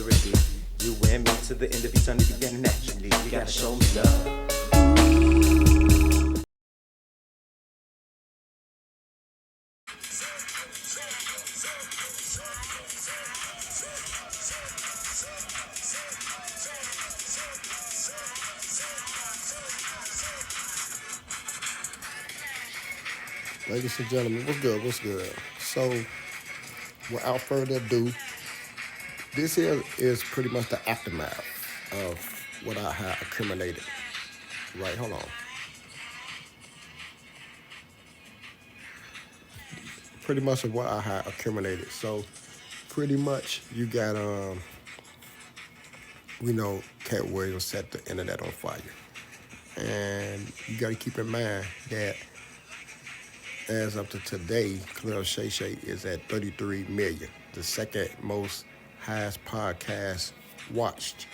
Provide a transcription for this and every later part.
whether it be you and me to the end of eternity beginning naturally. You gotta show me love. Ladies and gentlemen, what's good? What's good? So, without further ado, this here is pretty much the aftermath of what I had accumulated. Right, hold on. Pretty much of what I had accumulated. So, pretty much you got we know Katt Williams set the internet on fire, and you got to keep in mind that as up to today, Club Shay Shay is at 33 million, the second most highest podcast watched.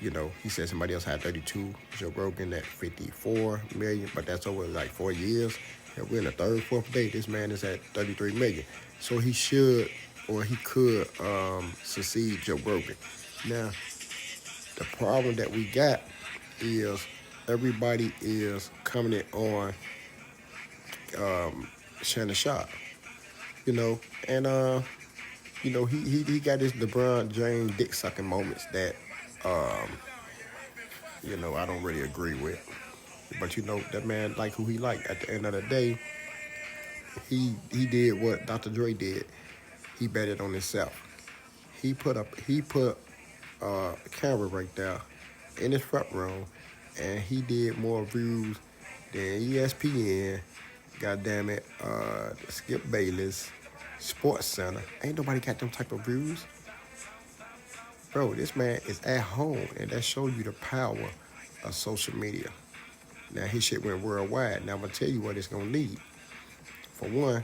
You know, he said somebody else had 32, Joe Rogan at 54 million, but that's over like 4 years. And we're in the third, fourth day. This man is at 33 million. So he should, or he could, succeed Joe Rogan. Now, the problem that we got is everybody is coming on Shannon Sharp, you know, and you know, he got his LeBron James dick sucking moments that you know, I don't really agree with. But you know, that man like who he like. At the end of the day, he did what Dr. Dre did. He betted on himself. He put a camera right there in his front room, and he did more views than ESPN, goddamn it, Skip Bayless, Sports Center. Ain't nobody got them type of views. Bro, this man is at home, and that shows you the power of social media. Now, his shit went worldwide. Now, I'm going to tell you what it's going to lead. For one,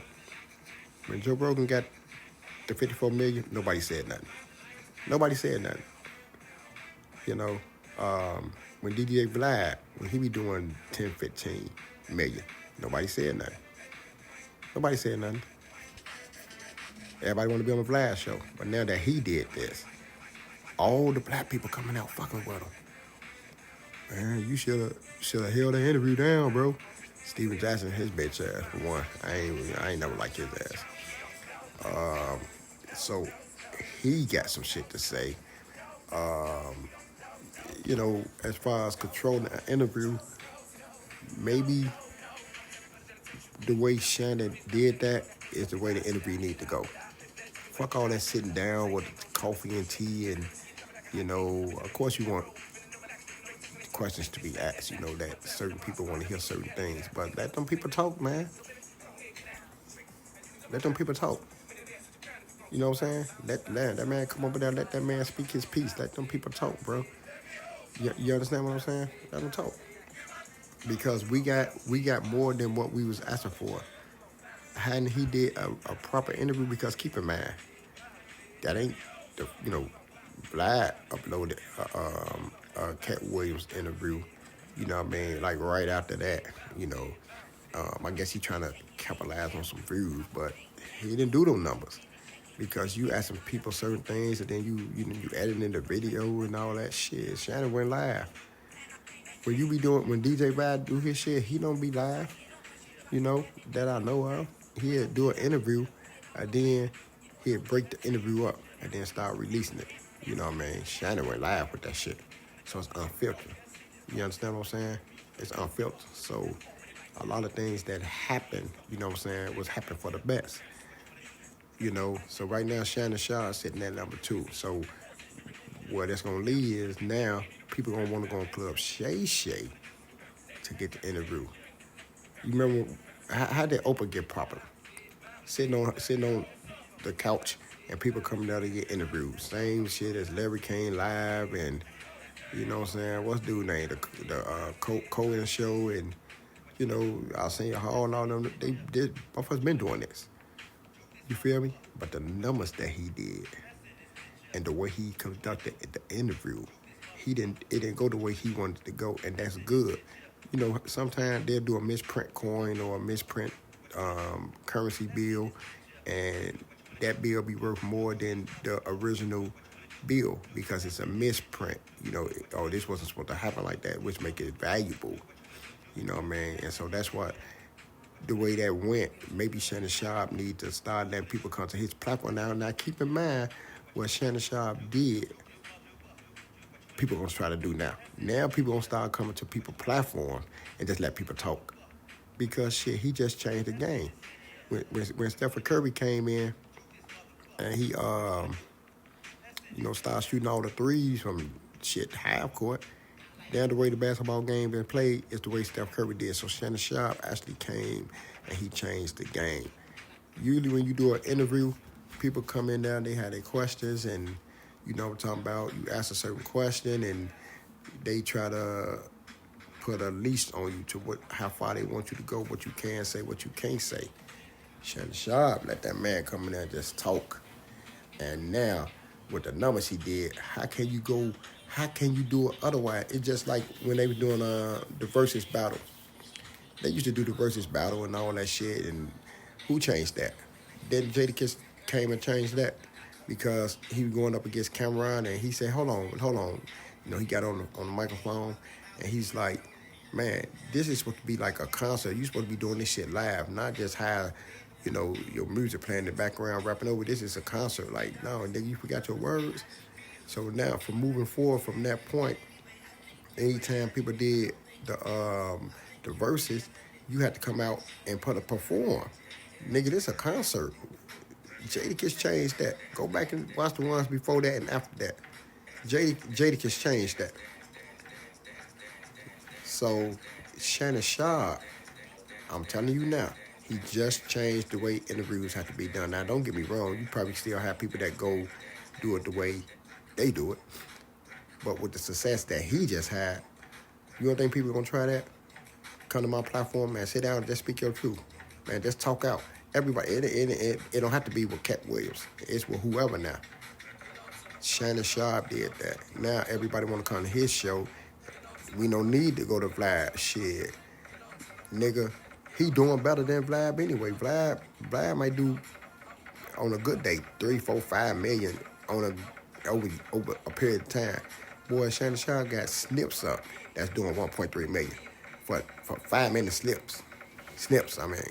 when Joe Rogan got the 54 million, nobody said nothing. Nobody said nothing. You know, when DJ Vlad, when he be doing 10, 15 million, nobody said nothing. Nobody said nothing. Everybody want to be on the Vlad show. But now that he did this, all the black people coming out fucking with him. Man, you should have held the interview down, bro. Steven Jackson, his bitch ass, for one. I ain't never liked his ass. So he got some shit to say. You know, as far as controlling an interview, maybe the way Shannon did that is the way the interview need to go. Fuck all that sitting down with coffee and tea and, you know, of course you want questions to be asked, you know, that certain people want to hear certain things, but let them people talk, man. Let them people talk. You know what I'm saying? Let that man come over there, let that man speak his piece. Let them people talk, bro. You understand what I'm saying? Let them talk. Because we got more than what we was asking for. Hadn't he did a proper interview, because keep in mind, that ain't, the, you know, Vlad uploaded a Katt Williams interview, you know what I mean, like right after that, you know. I guess he trying to capitalize on some views, but he didn't do them numbers. Because you asking people certain things, and then you editing the video and all that shit. Shannon went live. When DJ Vlad do his shit, he don't be live, you know, that I know of. He'll do an interview, and then he'll break the interview up, and then start releasing it. You know what I mean? Shannon went live with that shit. So it's unfiltered. You understand what I'm saying? It's unfiltered. So a lot of things that happen, you know what I'm saying, was happen for the best. You know, so right now Shannon Shaw is sitting at number 2. So what that's gonna lead is now people gonna want to go on Club Shay Shay to get the interview. You remember how did Oprah get popular? Sitting on the couch and people coming down to get interviewed. Same shit as Larry King Live and, you know what I'm saying, what's dude name? The Cohen show, and, you know, Arsenio Hall and all them. They both of us been doing this. You feel me? But the numbers that he did and the way he conducted the interview, it didn't go the way he wanted it to go, and that's good. You know, sometimes they'll do a misprint coin or a misprint currency bill, and that bill be worth more than the original bill because it's a misprint. Oh, this wasn't supposed to happen like that, which make it valuable. You know what I mean? And so that's what the way that went. Maybe Shannon Sharp need to start letting people come to his platform now. Now keep in mind what Shannon Sharp did. People gonna try to do now. Now people gonna start coming to people platform and just let people talk because shit, he just changed the game. When Stephen Curry came in and he started shooting all the threes from shit half court. Now the way the basketball game been played is the way Steph Curry did. So Shannon Sharp actually came and he changed the game. Usually when you do an interview, people come in there and they have their questions and you know what I'm talking about. You ask a certain question and they try to put a leash on you to how far they want you to go, what you can say, what you can't say. Shannon Sharp let that man come in there and just talk. And now, with the numbers he did, how can you do it otherwise? It's just like when they were doing the versus battle. They used to do the versus battle and all that shit, and who changed that? Then Jadakiss came and changed that because he was going up against Cameron, and he said, hold on. He got on the microphone, and he's like, man, this is supposed to be like a concert. You're supposed to be doing this shit live, not just have, your music playing in the background, rapping over. This is a concert. Like, no, nigga, you forgot your words. So now, from moving forward from that point, anytime people did the verses, you had to come out and perform. Nigga, this a concert. Jadakiss changed that. Go back and watch the ones before that and after that. Jadakiss changed that. So, Shannon Sharp, I'm telling you now, he just changed the way interviews have to be done. Now, don't get me wrong. You probably still have people that go do it the way they do it. But with the success that he just had, you don't think people are going to try that? Come to my platform, man, sit down and just speak your truth. Man, just talk out. Everybody, it don't have to be with Katt Williams. It's with whoever now. Shannon Sharp did that. Now everybody want to come to his show. We don't need to go to Vlad. Shit. Nigga, he doing better than Vlad anyway. Vlad might do, on a good day, 3, 4, 5 million on over a period of time. Boy, Shannon Sharp got snips up that's doing 1.3 million for 5 minute snips. Snips, I mean,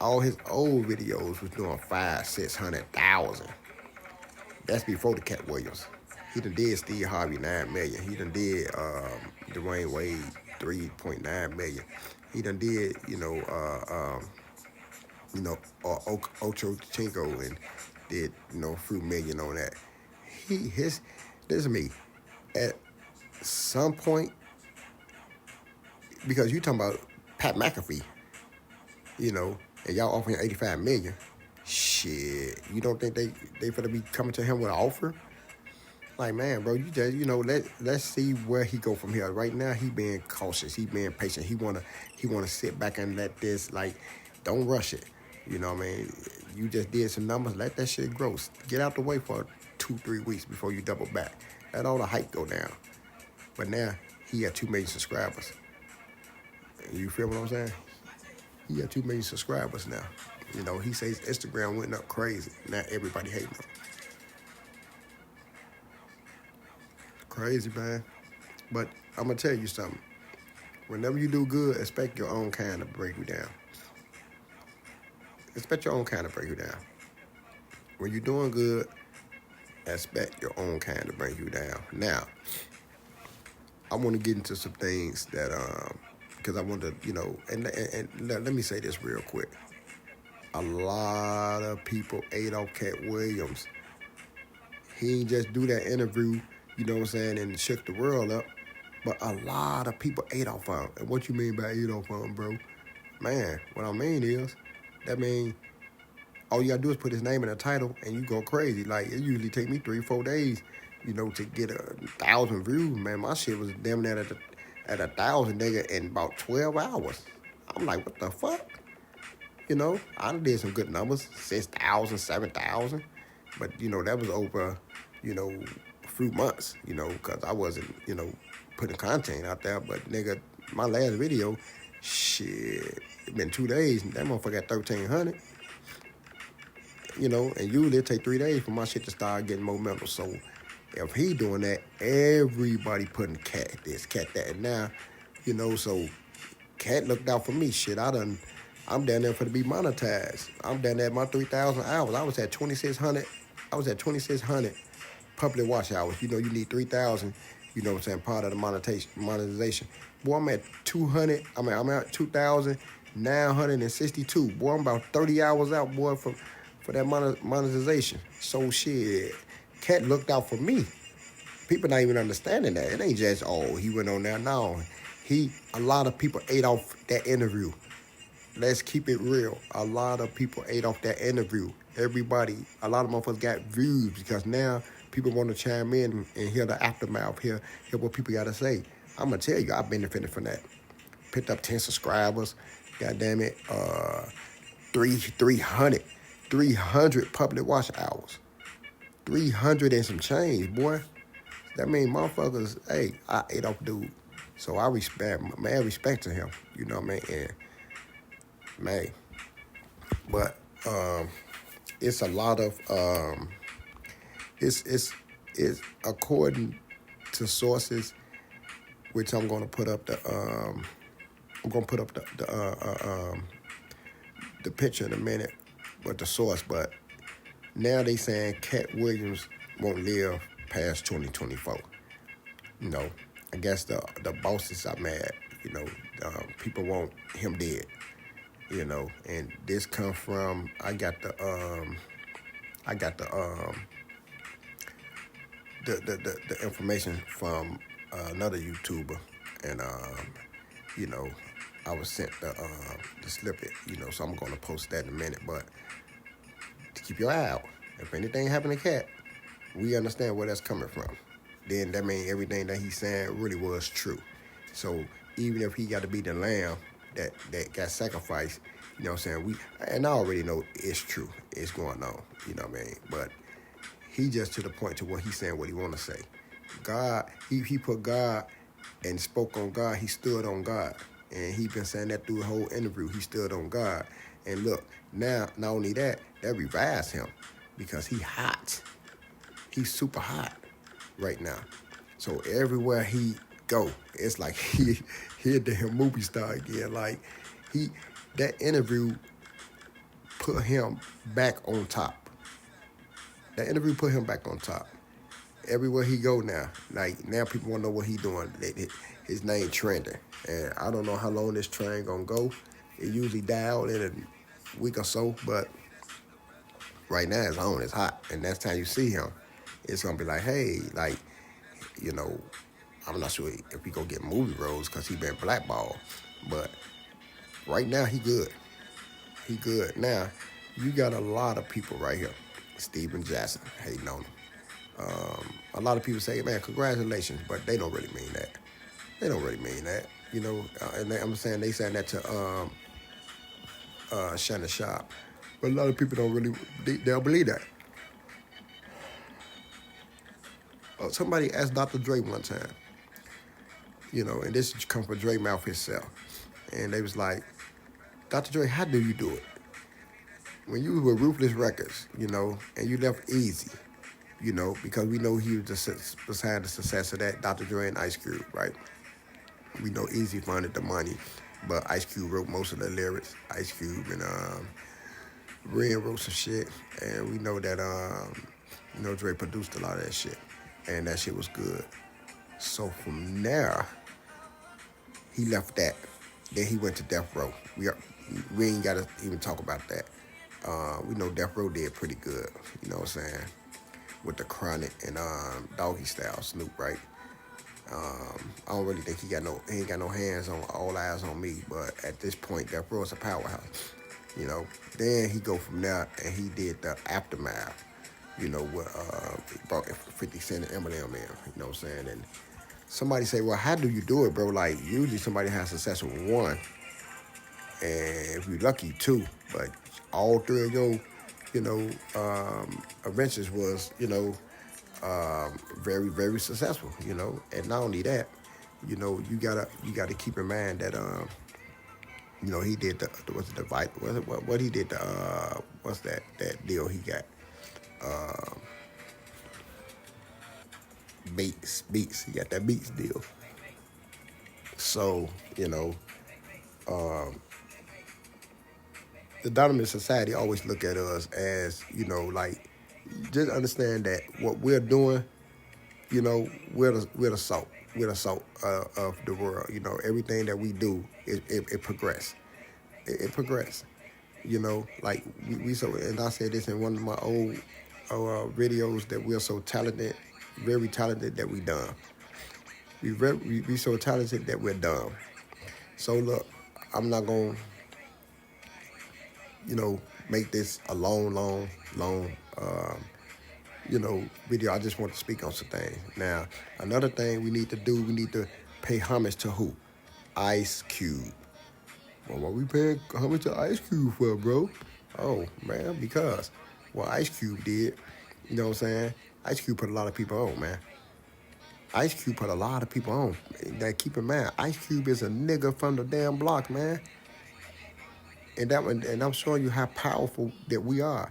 all his old videos was doing 500,000-600,000. That's before the Katt Williams. He done did Steve Harvey 9 million. He done did Dwayne Wade 3.9 million. He done did Ocho Cinco and did a few million on that. This is me. At some point, because you talking about Pat McAfee, and y'all offering 85 million. Shit, you don't think they finna be coming to him with an offer? Like, man, bro, you just let's see where he go from here. Right now, he being cautious, he being patient. He wanna sit back and let this, like, don't rush it. You know what I mean? You just did some numbers, let that shit grow. Get out the way for 2-3 weeks before you double back. Let all the hype go down. But now he got 2 million subscribers. You feel what I'm saying? He got 2 million subscribers now. He says Instagram went up crazy. Now everybody hating him. Crazy, man. But I'm going to tell you something. Whenever you do good, expect your own kind to break you down. Expect your own kind to break you down. When you're doing good, expect your own kind to bring you down. Now, I want to get into some things that, because I want to, and let me say this real quick. A lot of people ate off Katt Williams. He didn't just do that interview, and shook the world up. But a lot of people ate off of him. And what you mean by ate off of him, bro? Man, what I mean is, that means all you gotta do is put his name in the title and you go crazy. Like, it usually take me 3-4 days, to get 1,000 views. Man, my shit was damn near at 1,000, nigga, in about 12 hours. I'm like, what the fuck? I did some good numbers, 6,000, 7,000. But, that was over, a few months, because I wasn't, putting content out there. But, nigga, my last video, shit, it been 2 days. That motherfucker got 1,300. and usually it take 3 days for my shit to start getting momentum. So if he doing that, everybody putting Katt this, Katt that. And now, so Katt looked out for me. Shit, I'm down there for to be monetized. I'm down there at my 3,000 hours. I was at 2,600. I was at 2,600 public watch hours. You need 3,000. You know what I'm saying? Part of the monetization. Boy, I'm at 200. I'm at 2,962. Boy, I'm about 30 hours out, boy, for that monetization. So shit, Katt looked out for me. People not even understanding that. It ain't just, he went on there. No, a lot of people ate off that interview. Let's keep it real. A lot of people ate off that interview. A lot of motherfuckers got views because now people want to chime in and hear the aftermath, hear what people got to say. I'm going to tell you, I benefited from that. Picked up 10 subscribers. God damn it. 300 public watch hours. 300 and some change, boy. That mean motherfuckers, I ate off dude. So I respect to him. You know what I mean? And man, but it's a lot of it's according to sources, which I'm gonna put up the picture in a minute with the source. But now they saying Katt Williams won't live past 2024. I guess the bosses are mad. People want him dead. And this come from I got the information from another YouTuber, and I was sent the snippet. So I'm gonna post that in a minute. But to keep your eye out, if anything happened to Katt, we understand where that's coming from. Then that means everything that he's saying really was true. So even if he got to be the lamb that got sacrificed, and I already know it's true. It's going on, But he just to the point to where he's saying what he want to say. God, he put God and spoke on God. He stood on God. And he been saying that through the whole interview. He stood on God. And look, now, not only that revives him because he hot. He's super hot right now. So everywhere he go, it's like he a damn movie star again. Like that interview put him back on top. That interview put him back on top. Everywhere he go now, like now people want to know what he doing. His name trending, and I don't know how long this trend gonna go. It usually die out in a week or so, but right now it's on. It's hot, and next time you see him, it's gonna be like, hey, like, I'm not sure if he gonna get movie roles because he been blackballed, but right now he good. He good. Now you got a lot of people right here. Steven Jackson hating on him. A lot of people say, man, congratulations, but they don't really mean that. They don't really mean that, and I'm saying they saying that to Shannon Sharp, but a lot of people don't really, they don't believe that. Somebody asked Dr. Dre one time, and this come from Dre mouth himself, and they was like, Dr. Dre, how do you do it? When you were Ruthless Records, and you left Easy, because we know he was behind the success of that, Dr. Dre and Ice Cube, right? We know Easy funded the money, but Ice Cube wrote most of the lyrics. Ice Cube and Ren wrote some shit, and we know that Dre produced a lot of that shit, and that shit was good. So from there, he left that. Then he went to Death Row. We ain't gotta even talk about that. We know Death Row did pretty good. You know what I'm saying? With the Chronic and Doggy Style Snoop, right? I don't really think he ain't got no hands on All Eyes on Me, but at this point, Death Row is a powerhouse. Then he go from there and he did the Aftermath. With he brought 50 Cent and Eminem in. You know what I'm saying? And somebody say, well, how do you do it, bro? Like usually somebody has success with one, and if you're lucky, two. But all three of your, adventures was, very, very successful, And not only that, you gotta keep in mind that You know, he did the what's the fight? What he did the what's that deal he got? Beats. He got that Beats deal. So you know, the dominant society always look at us as like just understand that what we're doing, we're the salt. We're the salt of the world. You know, everything that we do, it progress. It progress. You know, like we so, and I said this in one of my old videos that we're so talented, very talented that we dumb. We so talented that we're dumb. So look, I'm not gonna, make this a long, video. I just want to speak on some things. Now, another thing we need to do, we need to pay homage to who? Ice Cube. Well, what we paying homage to Ice Cube for, bro? Oh, man, because what Ice Cube did, you know what I'm saying? Ice Cube put a lot of people on, man. Ice Cube put a lot of people on. Now, keep in mind, Ice Cube is a nigga from the damn block, man. And I'm showing you how powerful that we are.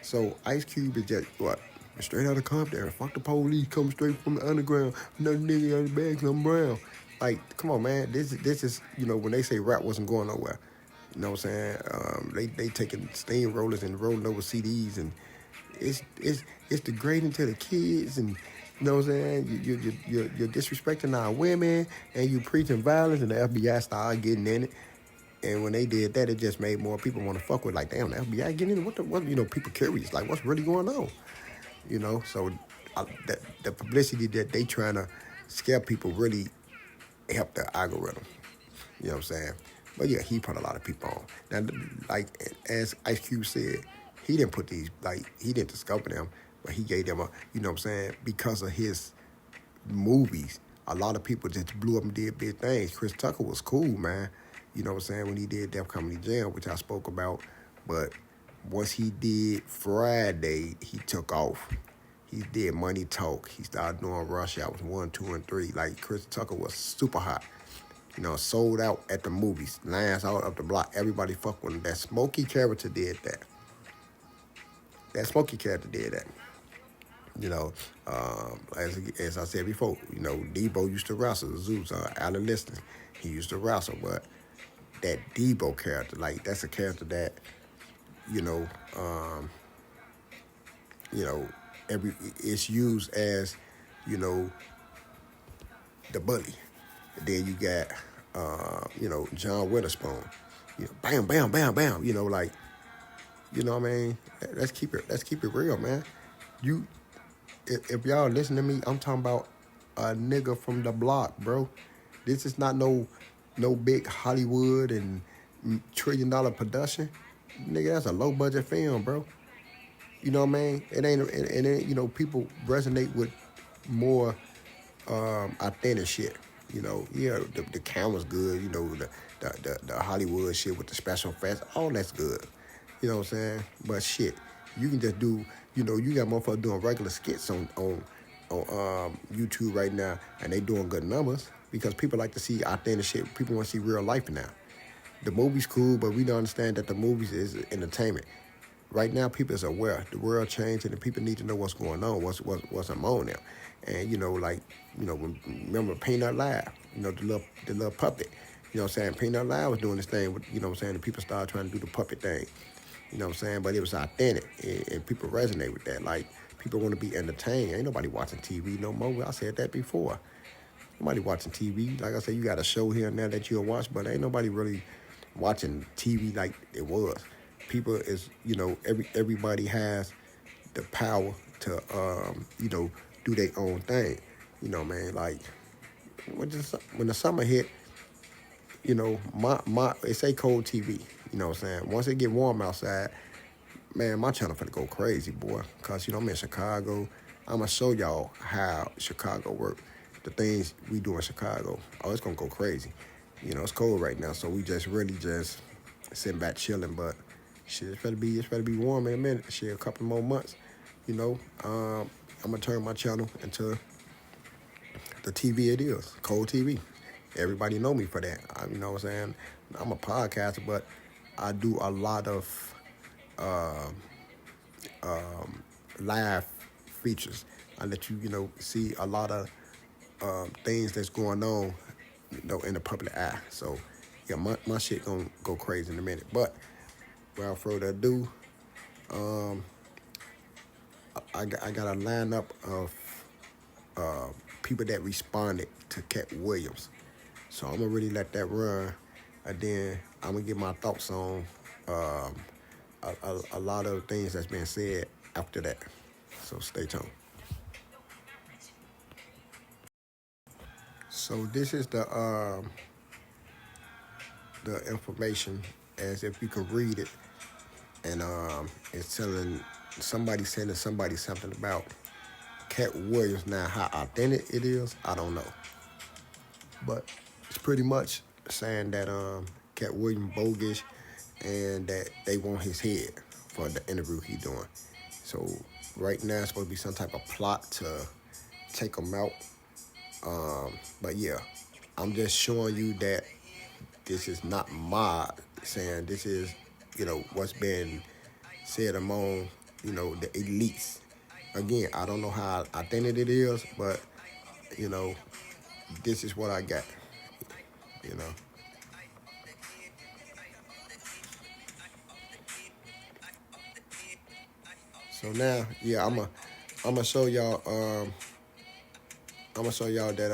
So Ice Cube is just what? Straight out of Compton. Fuck the police, come straight from the underground. Another nigga out of the bag, I'm brown. Like, come on, man. This is when they say rap wasn't going nowhere. You know what I'm saying? They taking steamrollers and rolling over CDs, and it's degrading to the kids, and you know what I'm saying? You're disrespecting our women, and you preaching violence, and the FBI started getting in it. And when they did that, it just made more people want to fuck with. Like, damn, the FBI getting in it. What? People curious. Like, what's really going on? So the publicity that they trying to scare people really help the algorithm. You know what I'm saying? But yeah, he put a lot of people on. Now, like as Ice Cube said, he didn't put these, like, he didn't discover them, but he gave them you know what I'm saying, because of his movies, a lot of people just blew up and did big things. Chris Tucker was cool, man. You know what I'm saying, when he did Def Comedy Jam, which I spoke about. But once he did Friday, he took off. He did Money Talk. He started doing Rush Hours 1, 2, and 3. Like, Chris Tucker was super hot. Sold out at the movies. Lines out up the block. Everybody fuck with him. That Smokey character did that. As I said before, Debo used to wrestle. Zeus, Alan Liston, he used to wrestle. But that Debo character, like, that's a character that, it's used as, the bully. Then you got, John Witherspoon. Bam, bam, bam, bam. Like, what I mean? Let's keep it real, man. If y'all listen to me, I'm talking about a nigga from the block, bro. This is not no big Hollywood and $1 trillion production. Nigga, that's a low budget film, bro. You know what I mean? It ain't people resonate with more authentic shit. The camera's good, the Hollywood shit with the special effects, all that's good. You know what I'm saying? But shit, you can just do, you got motherfuckers doing regular skits on YouTube right now, and they doing good numbers because people like to see authentic shit. People want to see real life now. The movie's cool, but we don't understand that the movies is entertainment. Right now, people is aware. The world changed, and the people need to know what's going on, what's on now. And, remember Peanut Live, the little puppet. You know what I'm saying? Peanut Live was doing this thing, with, you know what I'm saying? The people started trying to do the puppet thing. You know what I'm saying? But it was authentic, and people resonate with that. Like, people want to be entertained. Ain't nobody watching TV no more. I said that before. Nobody watching TV. Like I said, you got a show here and there that you'll watch, but ain't nobody really watching TV like it was. People is, everybody has the power to, do their own thing. Man, like, when the summer hit, it say cold TV. You know what I'm saying? Once it get warm outside, man, my channel finna go crazy, boy. Cause, I'm in Chicago. I'm gonna show y'all how Chicago work. The things we do in Chicago. Oh, it's gonna go crazy. It's cold right now, so we just really just sitting back chilling, but shit, it's better be warm in a minute. Shit, a couple more months. I'm gonna turn my channel into the TV it is, cold TV. Everybody know me for that. You know what I'm saying? I'm a podcaster, but I do a lot of live features. I let you, see a lot of things that's going on, in the public eye. So, yeah, my shit gonna go crazy in a minute. But without further ado, I got a lineup of people that responded to Katt Williams. So I'm gonna really let that run, and then I'm gonna get my thoughts on a lot of things that's been said after that. So stay tuned. So this is the information as if you can read it, and it's telling somebody saying to somebody something about Katt Williams. Now, how authentic it is, I don't know, but it's pretty much saying that Katt Williams bogus and that they want his head for the interview he doing. So right now it's supposed to be some type of plot to take him out. But yeah, I'm just showing you that this is not my saying. This is, what's been said among, the elites. Again, I don't know how authentic it is, but, this is what I got, So now, yeah, I'm gonna show y'all. I'm gonna show y'all that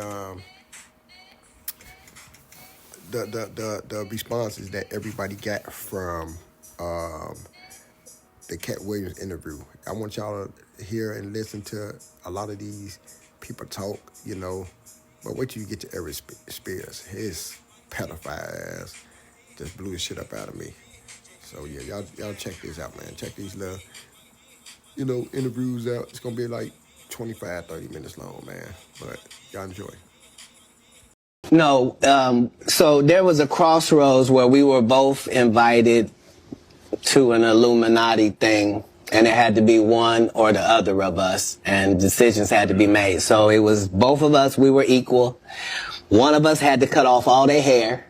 the responses that everybody got from the Katt Williams interview. I want y'all to hear and listen to a lot of these people talk, But wait till you get to Eric Spears. His pedophile ass just blew the shit up out of me. So yeah, y'all check this out, man. Check these little, interviews out. It's gonna be like 25, 30 minutes long, man. But y'all enjoy. No, so there was a crossroads where we were both invited to an Illuminati thing, and it had to be one or the other of us, and decisions had to be made. So it was both of us, we were equal. One of us had to cut off all their hair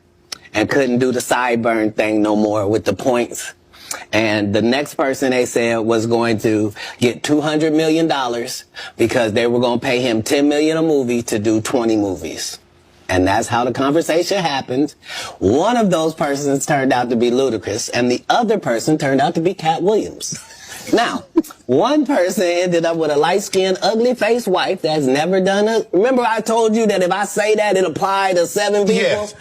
and couldn't do the sideburn thing no more with the points. And the next person, they said, was going to get $200 million because they were going to pay him $10 million a movie to do 20 movies. And that's how the conversation happened. One of those persons turned out to be Ludacris, and the other person turned out to be Katt Williams. Now, one person ended up with a light-skinned, ugly-faced wife that's never done a... Remember I told you that if I say that, it applied to 7 people? Yes.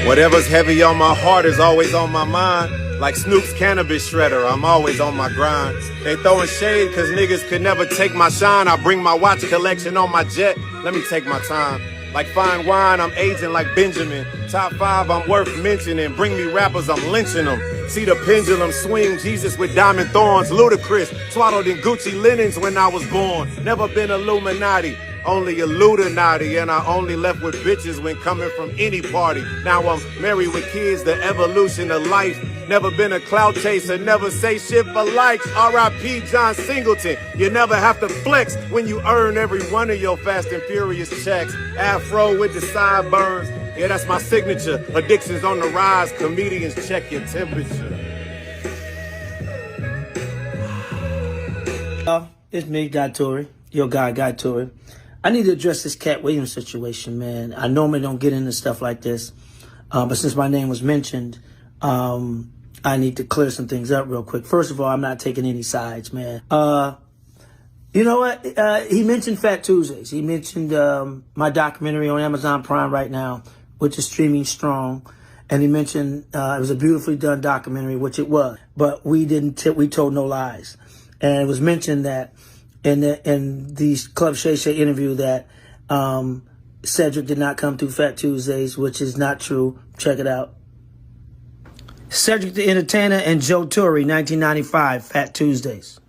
Whatever's heavy on my heart is always on my mind. Like Snoop's cannabis shredder, I'm always on my grind. They throwing shade cause niggas could never take my shine. I bring my watch collection on my jet, let me take my time. Like fine wine, I'm aging like Benjamin. Top 5, I'm worth mentioning. Bring me rappers, I'm lynching them. See the pendulum swing, Jesus with diamond thorns. Ludacris, swaddled in Gucci linens when I was born. Never been Illuminati, only Illuminati. And I only left with bitches when coming from any party. Now I'm married with kids, the evolution of life. Never been a clout chaser, never say shit for likes. R.I.P. John Singleton. You never have to flex when you earn every one of your Fast and Furious checks. Afro with the sideburns. Yeah, that's my signature. Addiction's on the rise. Comedians check your temperature. It's me, Guy Tory. Your guy, Guy Tory. I need to address this Katt Williams situation, man. I normally don't get into stuff like this. But since my name was mentioned, I need to clear some things up real quick. First of all, I'm not taking any sides, man. You know what? He mentioned Fat Tuesdays. He mentioned my documentary on Amazon Prime right now, which is streaming strong. And he mentioned it was a beautifully done documentary, which it was. But we told no lies. And it was mentioned that in the Club Shay Shay interview that Cedric did not come through Fat Tuesdays, which is not true. Check it out. Cedric the Entertainer and Joe Torre, 1995, Fat Tuesdays.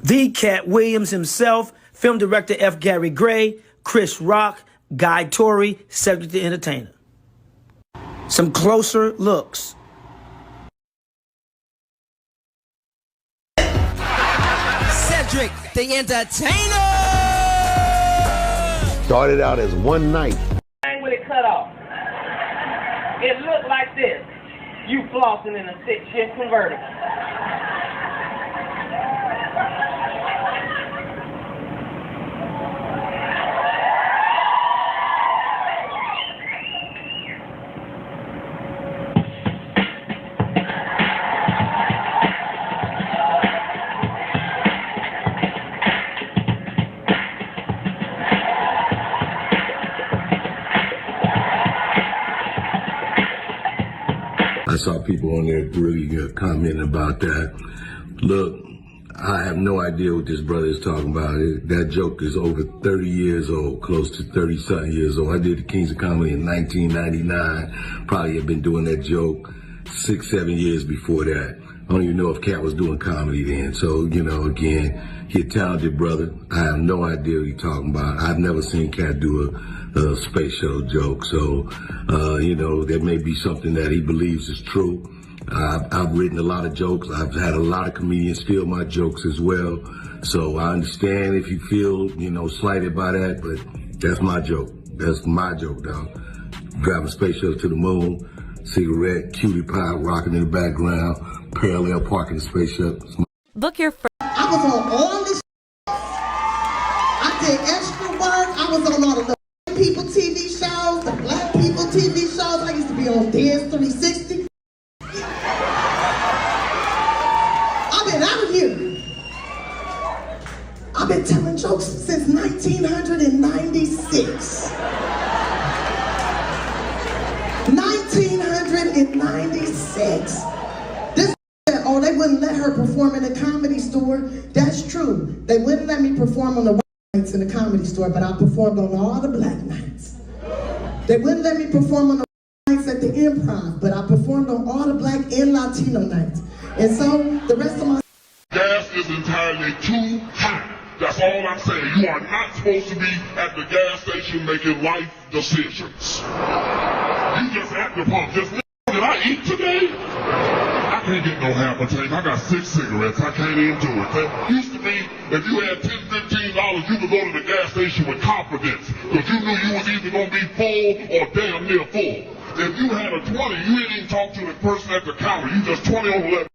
The Katt Williams himself, film director F. Gary Gray, Chris Rock, Guy Torre, Cedric the Entertainer. Some closer looks. Cedric the Entertainer! Started out as one night. With it cut off. It looked like this. You flossing in a 6-shift convertible. I saw people on there really commenting about that. Look, I have no idea what this brother is talking about. That joke is over 30 years old, close to 30-something years old. I did the Kings of Comedy in 1999. Probably had been doing that joke 6-7 years before that. I don't even know if Katt was doing comedy then. So, you know, again, he's a talented brother. I have no idea what he's talking about. I've never seen Katt do a space shuttle joke. So, you know, that may be something that he believes is true. I've written a lot of jokes. I've had a lot of comedians steal my jokes as well. So I understand if you feel, you know, slighted by that, but that's my joke. That's my joke, dog. Driving space shuttle to the moon, cigarette, cutie pie rocking in the background, parallel parking the space shuttle. Book your I was on all this. I did extra work. I was on all the people TV shows, the black people TV shows. I used to be on Dance 360. I've been out here. I've been telling jokes since 1996. 1996. This said, oh, they wouldn't let her perform in a Comedy Store. That's true. They wouldn't let me perform on the white nights in the Comedy Store, but I performed on all the black nights. They wouldn't let me perform on the nights at the Improv, but I performed on all the black and Latino nights. And so the rest of my gas is entirely too high. That's all I'm saying. You are not supposed to be at the gas station making life decisions. You just at the pump. Just, did I eat today? I can't get no half a tank. I got 6 cigarettes. I can't even do it. It used to be, if you had $10, $15, you could go to the gas station with confidence, because you knew you was either going to be full or damn near full. If you had a 20, you didn't even talk to the person at the counter. You just 20 on the left.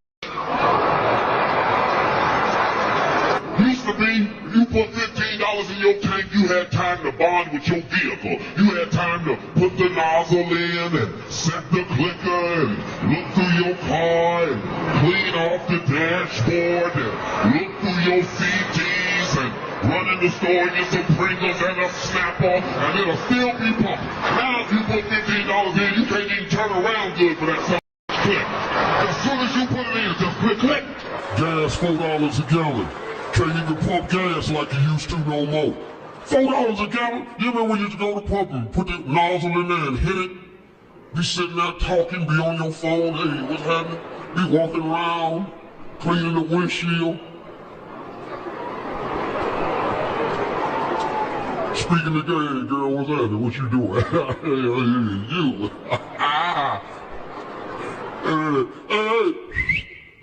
Used to be, you put $15 in your tank, you had time to bond with your vehicle. You had time to put the nozzle in and set the clicker and look through your car and clean off the dashboard and look through your CDs and run in the store and get some Pringles and a Snapper, and it'll still be pumping. Now if you put $15 in, you can't even turn around good for that click. As soon as you put it in, just click, click. Gas $4 a gallon. Can't even pump gas like you used to no more. $4 a gallon? You remember when you used to go to pump and put the nozzle in there and hit it? Be sitting there talking, be on your phone, hey, what's happening? Be walking around, cleaning the windshield. Speaking of gay, girl, what's happening? What you doing? You.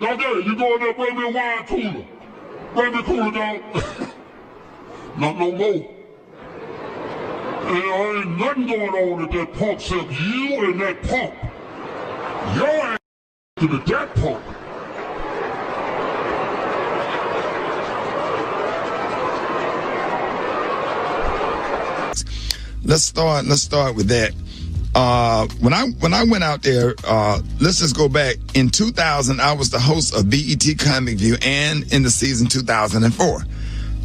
Hey, okay, you go in there, bring me a wine cooler. Bring me a cooler, dog. Not no more. And there ain't nothing going on at that pump except you and that pump. Your ass to that pump. Let's start with that. When I went out there, let's just go back. In 2000, I was the host of BET Comic View, and in the season 2004.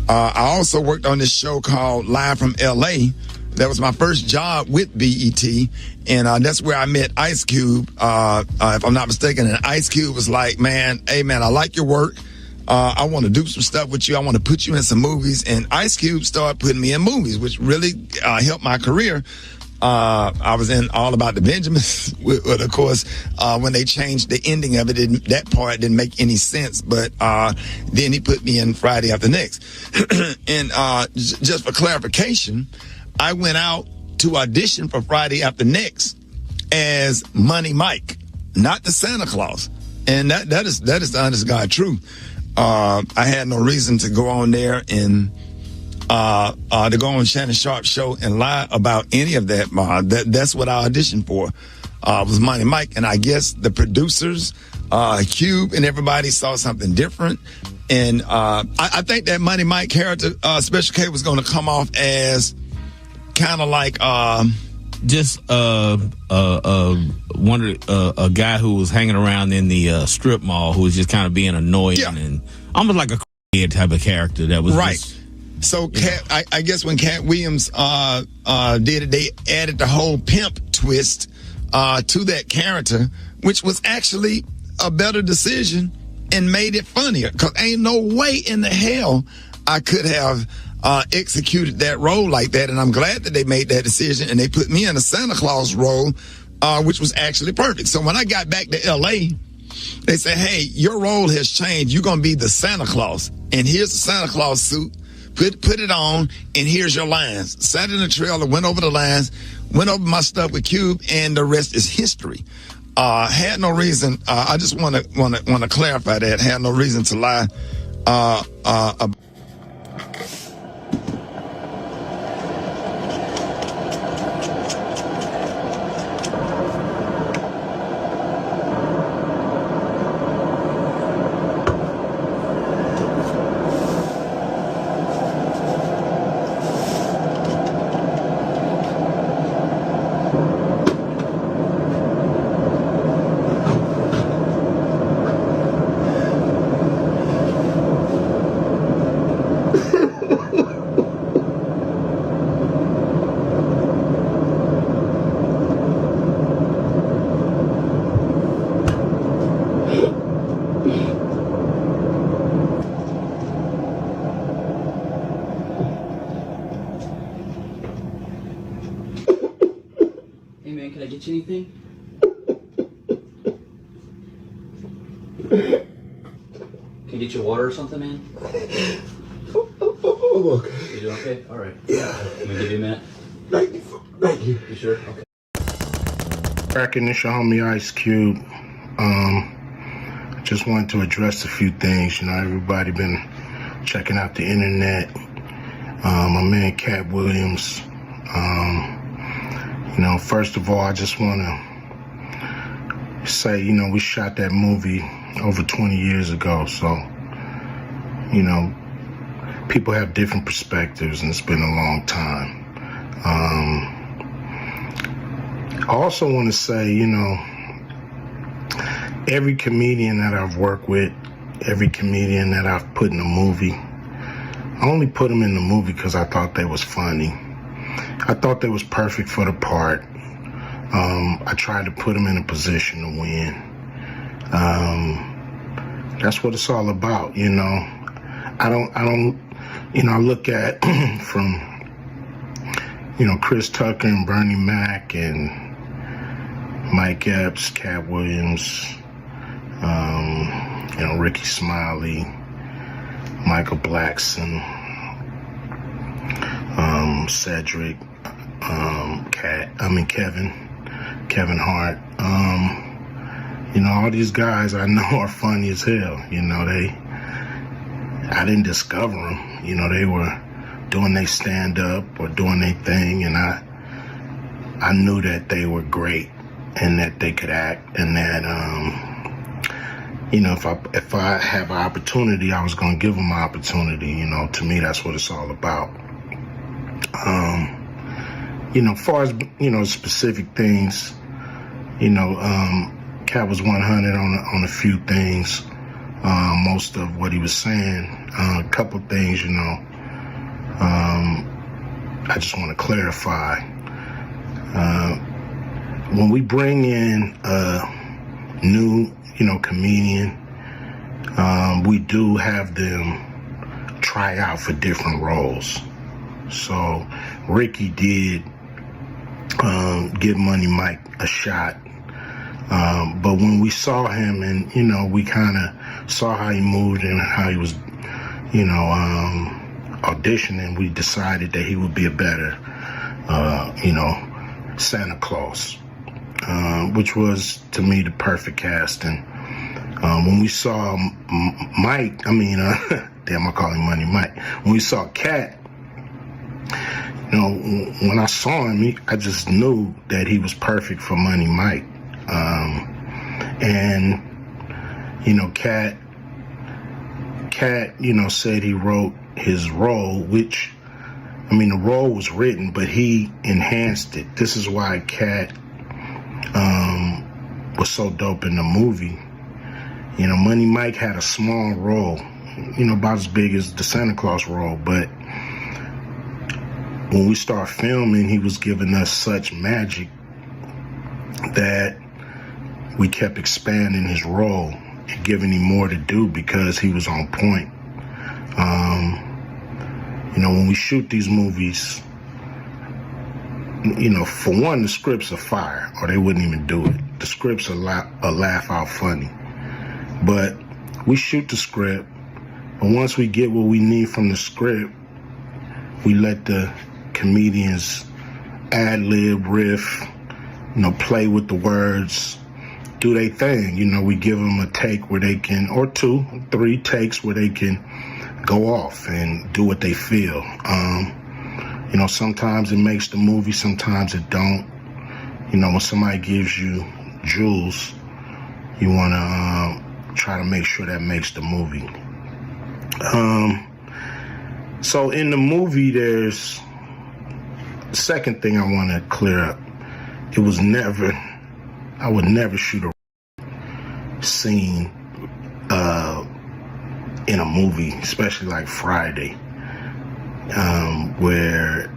I also worked on this show called Live from LA. That was my first job with BET, and that's where I met Ice Cube, if I'm not mistaken. And Ice Cube was like, man, hey man, I like your work. I want to do some stuff with you. I want to put you in some movies. And Ice Cube started putting me in movies, which really helped my career. I was in All About the Benjamins, but of course, when they changed the ending of it, that part didn't make any sense. But then he put me in Friday After Next. And just for clarification, I went out to audition for Friday After Next as Money Mike, not the Santa Claus. And that is the honest God truth. I had no reason to go on there and to go on Shannon Sharp's show and lie about any of that. That's what I auditioned for. was Money Mike. And I guess the producers, Cube and everybody saw something different. And I think that Money Mike character, Special K, was going to come off as kind of like just a guy who was hanging around in the strip mall who was just kind of being annoying and almost like a type of character that was right. Just, so Katt, I guess when Katt Williams did it, they added the whole pimp twist to that character, which was actually a better decision and made it funnier. Because ain't no way in the hell I could have executed that role like that. And I'm glad that they made that decision and they put me in a Santa Claus role, which was actually perfect. So when I got back to L.A., they said, hey, your role has changed. You're going to be the Santa Claus. And here's the Santa Claus suit. Put it on, and here's your lines. Sat in the trailer, went over the lines, went over my stuff with Cube, and the rest is history. Had no reason. I just want to clarify that. Had no reason to lie. Hey man, can I get you anything? Can I get you water or something, man? Oh, okay. You doing okay? All right. Yeah. Can we give you a minute? Thank you. You sure? Okay. Cracking, it's your homie Ice Cube. Just wanted to address a few things. You know, everybody been checking out the internet. My man Katt Williams. You know, first of all, I just want to say, you know, we shot that movie over 20 years ago. So, you know, people have different perspectives, and it's been a long time. I also want to say, you know, every comedian that I've worked with, every comedian that I've put in a movie, I only put them in the movie because I thought they was funny. I thought they was perfect for the part. I tried to put them in a position to win. That's what it's all about, you know. I don't, you know, I look at from, you know, Chris Tucker and Bernie Mac and Mike Epps, Katt Williams, you know, Ricky Smiley, Michael Blackson, Cedric, Kevin Hart. You know, all these guys I know are funny as hell. You know, I didn't discover them. You know, they were doing their stand-up or doing their thing, and I knew that they were great and that they could act, and that, you know, if I have an opportunity, I was going to give them an opportunity. You know, to me, that's what it's all about. You know, as far as, you know, specific things, you know, Katt was 100 on a few things. Most of what he was saying, a couple things, you know, I just want to clarify. When we bring in a new, you know, comedian, we do have them try out for different roles. So Ricky did give Money Mike a shot. But when we saw him and, you know, we kind of saw how he moved and how he was, you know, auditioning, we decided that he would be a better, you know, Santa Claus, which was, to me, the perfect casting. When we saw damn, I call him Money Mike. When we saw Katt, You know, when I saw him, I just knew that he was perfect for Money Mike. And, you know, Katt, you know, said he wrote his role, which, I mean, the role was written, but he enhanced it. This is why Katt was so dope in the movie. You know, Money Mike had a small role, you know, about as big as the Santa Claus role, but when we start filming, he was giving us such magic that we kept expanding his role and giving him more to do because he was on point. You know, when we shoot these movies, you know, for one, the scripts are fire, or they wouldn't even do it. The scripts are laugh out funny. But we shoot the script, and once we get what we need from the script, we let the comedians ad-lib, riff, you know, play with the words, do their thing. You know, we give them a take where they can, or 2, 3 takes where they can go off and do what they feel. You know, sometimes it makes the movie, sometimes it don't. You know, when somebody gives you jewels, you want to try to make sure that makes the movie. So in the movie, there's second thing I want to clear up. It was never, I would never shoot a scene in a movie, especially like Friday, where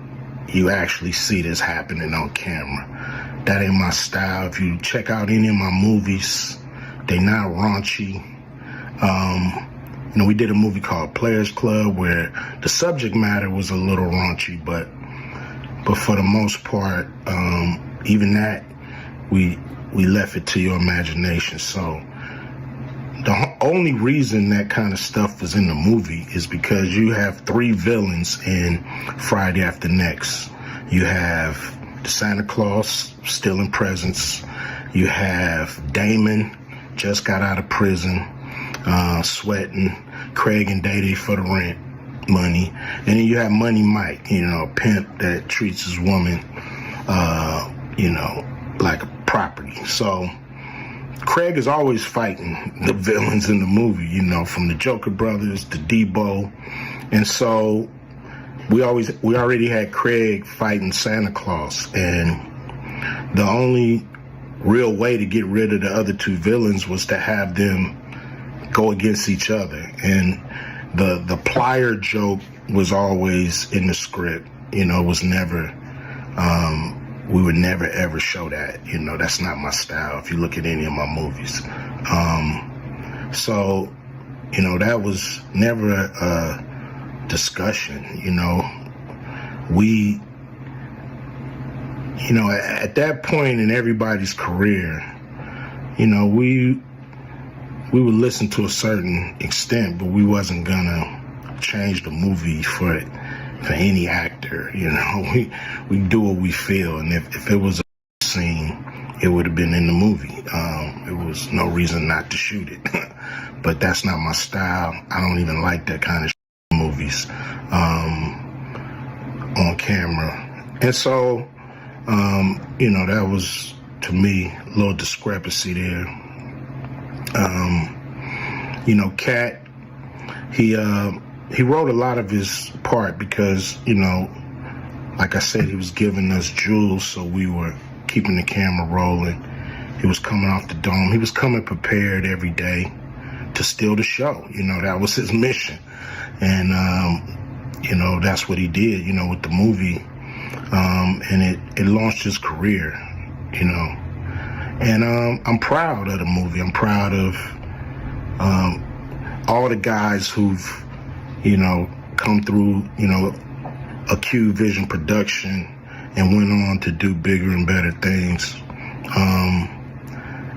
you actually see this happening on camera. That ain't my style. If you check out any of my movies, they not raunchy. You know, we did a movie called Players Club where the subject matter was a little raunchy, but for the most part, even that, we left it to your imagination. So the only reason that kind of stuff was in the movie is because you have 3 villains in Friday After Next. You have the Santa Claus stealing presents. You have Damon, just got out of prison, sweating. Craig and Day for the rent money. And then you have Money Mike, you know, a pimp that treats his woman, you know, like a property. So Craig is always fighting the villains in the movie, you know, from the Joker Brothers to Debo. And so we already had Craig fighting Santa Claus. And the only real way to get rid of the other 2 villains was to have them go against each other. And the plier joke was always in the script. You know, it was never, we would never ever show that. You know, that's not my style if you look at any of my movies. So, you know, that was never a discussion. You know, we, you know, at that point in everybody's career, you know, we would listen to a certain extent, but we wasn't gonna change the movie for any actor. You know, we do what we feel, and if it was a scene, it would have been in the movie. It was no reason not to shoot it. But that's not my style. I don't even like that kind of movies on camera. And so, you know, that was, to me, a little discrepancy there. You know, Katt, he wrote a lot of his part because, you know, like I said, he was giving us jewels, so we were keeping the camera rolling. He was coming off the dome. He was coming prepared every day to steal the show. You know, that was his mission. And, you know, that's what he did, you know, with the movie. And it launched his career, you know. And I'm proud of the movie. I'm proud of all the guys who've, you know, come through, you know, a Q Vision production and went on to do bigger and better things.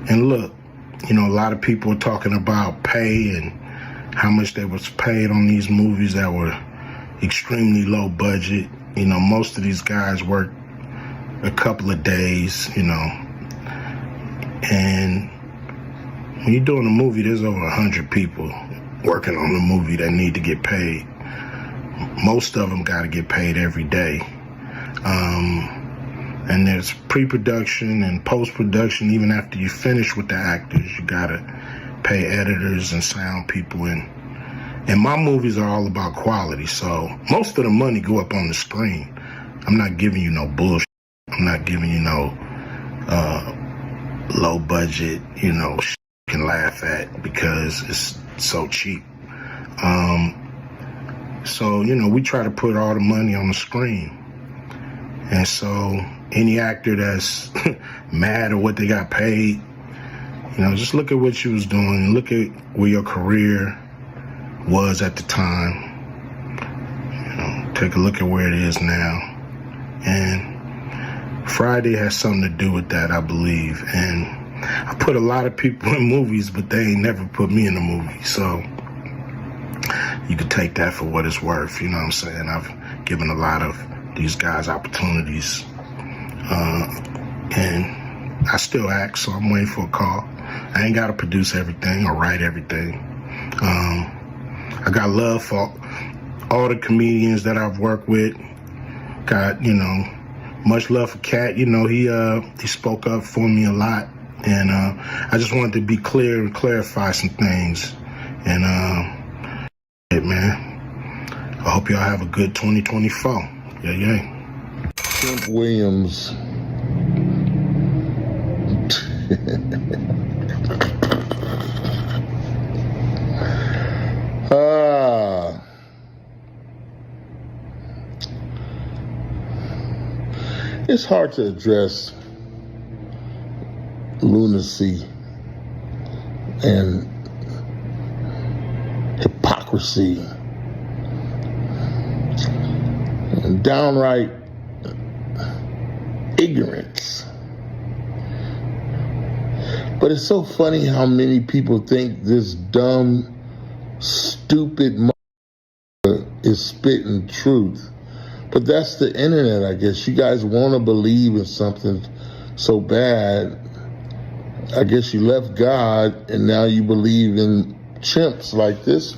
And look, you know, a lot of people are talking about pay and how much they was paid on these movies that were extremely low budget. You know, most of these guys work a couple of days, you know. And when you're doing a movie, there's over 100 people working on the movie that need to get paid. Most of them got to get paid every day. And there's pre-production and post-production. Even after you finish with the actors, you gotta pay editors and sound people. And my movies are all about quality, so most of the money go up on the screen. I'm not giving you no bullshit. I'm not giving you no low budget, shit you can laugh at because it's so cheap. So, we try to put all the money on the screen. And so any actor that's mad at what they got paid, just look at what you was doing. Look at where your career was at the time. Take a look at where it is now. And Friday has something to do with that, I believe. And I put a lot of people in movies, but they ain't never put me in a movie. So you could take that for what it's worth. You know what I'm saying? I've given a lot of these guys opportunities. And I still act, so I'm waiting for a call. I ain't got to produce everything or write everything. I got love for all the comedians that I've worked with. Got, much love for Katt. He spoke up for me a lot. And I just wanted to be clear and clarify some things. And, man, I hope y'all have a good 2024. Yeah. Trent Williams. It's hard to address lunacy and hypocrisy and downright ignorance. But it's so funny how many people think this dumb, stupid is spitting truth. But that's the internet, I guess. You guys want to believe in something so bad. I guess you left God and now you believe in chimps like this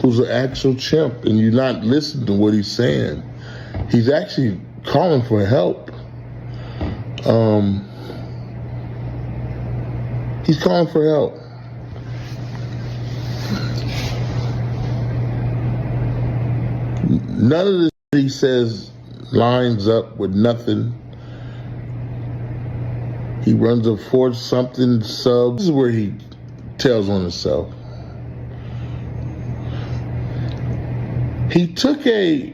who's an actual chimp, and you're not listening to what he's saying. He's actually calling for help. He's calling for help. None of this he says lines up with nothing. He runs a Ford something sub. This is where he tells on himself. He took a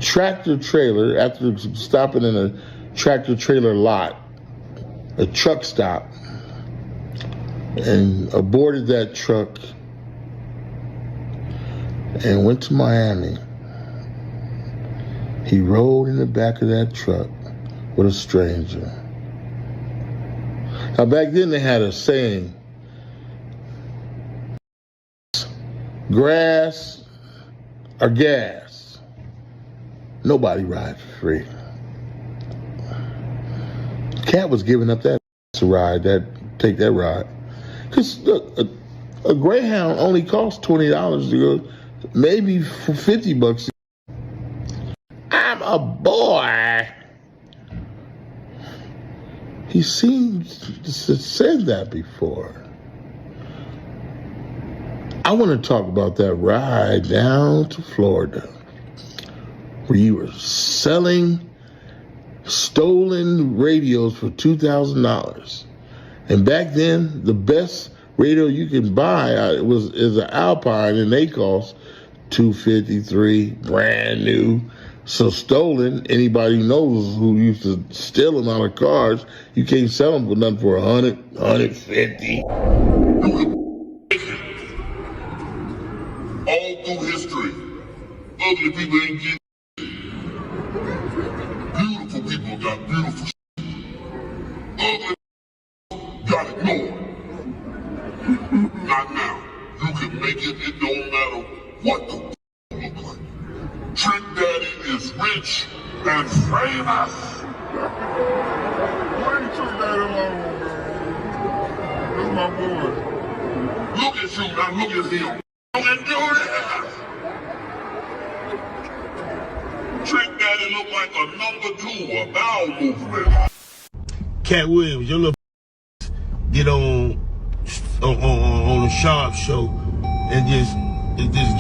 tractor trailer after stopping in a tractor trailer lot, a truck stop, and aborted that truck and went to Miami. He rode in the back of that truck with a stranger. Now back then they had a saying, grass or gas. Nobody rides for free. Katt was giving up that ride, take that ride. Because look, a Greyhound only costs $20 to go, maybe for $50. I'm a boy. He seems to have said that before. I want to talk about that ride down to Florida where you were selling stolen radios for $2,000. And back then, the best radio you can buy is an Alpine, and they cost $253, brand new. So stolen, anybody knows who used to steal them out of cars, you can't sell them for nothing for $100, $150. All through history, ugly people ain't getting beautiful people got beautiful ugly got ignored. Not now. You can make it, it don't matter what the you look like. Trick Daddy is rich and famous. Why you Trick Daddy alone, man? That's my boy. Look at you, now look at him. And do this. that, it looked like a number 2, a bowel movement. Katt Williams, your little get on the Sharp show and just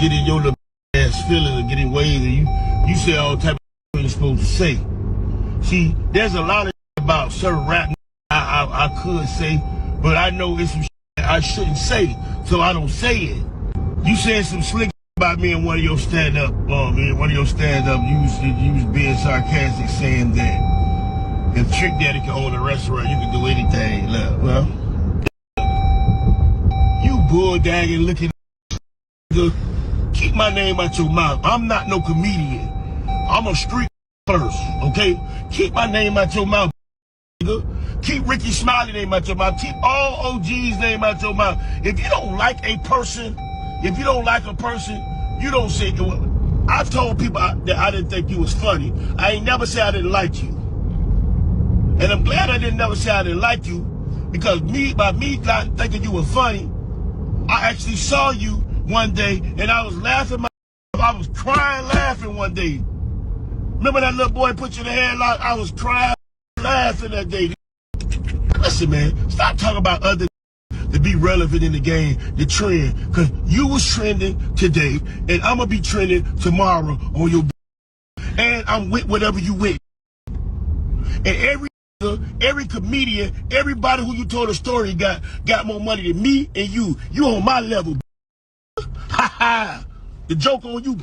get in your little ass feelings and get in ways and you say all type of shit you're supposed to say. See, there's a lot of about certain rap I could say, but I know it's some shit I shouldn't say, so I don't say it. You said some slick about me in one of your stand-up, you was being sarcastic saying that if Trick Daddy could own a restaurant, you could do anything. Look, well, you bulldagging looking keep my name out your mouth. I'm not no comedian. I'm a street first, okay? Keep my name out your mouth, nigga. Keep Ricky Smiley name out your mouth. Keep all OG's name out your mouth. If you don't like a person, you don't say it. I told people that I didn't think you was funny. I ain't never said I didn't like you. And I'm glad I didn't never say I didn't like you, because by me not thinking you were funny, I actually saw you one day and I was laughing I was crying laughing one day. Remember that little boy put you in the headlock? I was crying laughing that day. Listen, man, stop talking about other to be relevant in the game, the trend, because you was trending today and I'm gonna be trending tomorrow on your and I'm with whatever you with. And every comedian, everybody who you told a story got more money than me and you. You on my level. Ha ha. The joke on you.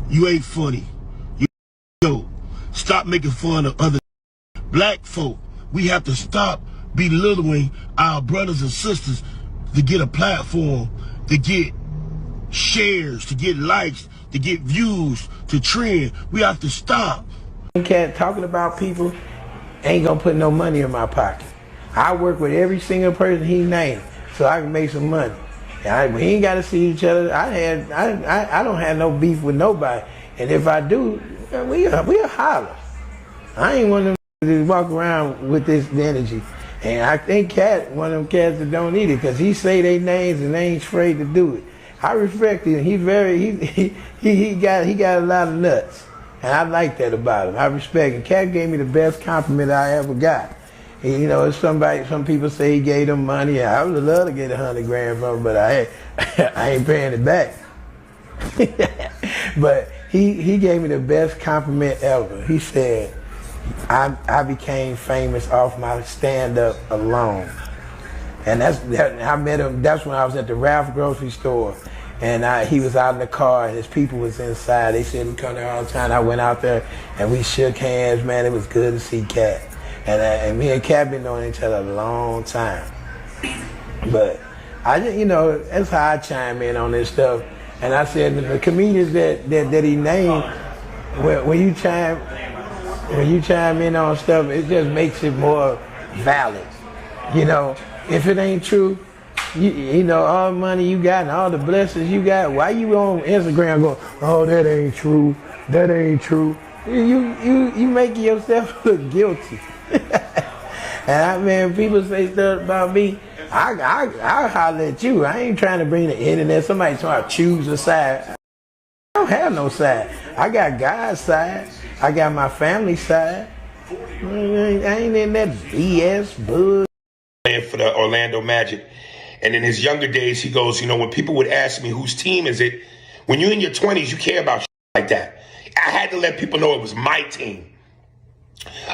You ain't funny. Yo, stop making fun of other black folk. We have to stop belittling our brothers and sisters to get a platform, to get shares, to get likes, to get views, to trend. We have to stop. Katt talking about people ain't gonna put no money in my pocket. I work with every single person he named so I can make some money. We ain't gotta see each other. I don't have no beef with nobody. And if I do, we'll holler. I ain't one of them to walk around with this energy. And I think Katt, one of them cats that don't need it, because he say their names and they ain't afraid to do it. I respect him. He got a lot of nuts. And I like that about him. I respect him. Katt gave me the best compliment I ever got. And, you know, some people say he gave them money. I would love to get 100 grand from him, but I ain't paying it back. But he gave me the best compliment ever. He said, I became famous off my stand-up alone. And I met him, that's when I was at the Ralph grocery store. And he was out in the car and his people was inside. They said we come there all the time. I went out there and we shook hands, man. It was good to see Katt. And me and Katt been knowing each other a long time. But that's how I chime in on this stuff. And I said the comedians that he named, when you chime in on stuff, it just makes it more valid. You know, if it ain't true, you know, all the money you got and all the blessings you got, why you on Instagram going, oh, that ain't true, that ain't true? You making yourself look guilty. And people say stuff about me, I holler at you. I ain't trying to bring the internet. Somebody trying to choose a side. I don't have no side. I got God's side. I got my family side. I ain't in that BS bull. For the Orlando Magic. And in his younger days, he goes, you know, when people would ask me whose team is it, when you're in your 20s, you care about shit like that. I had to let people know it was my team.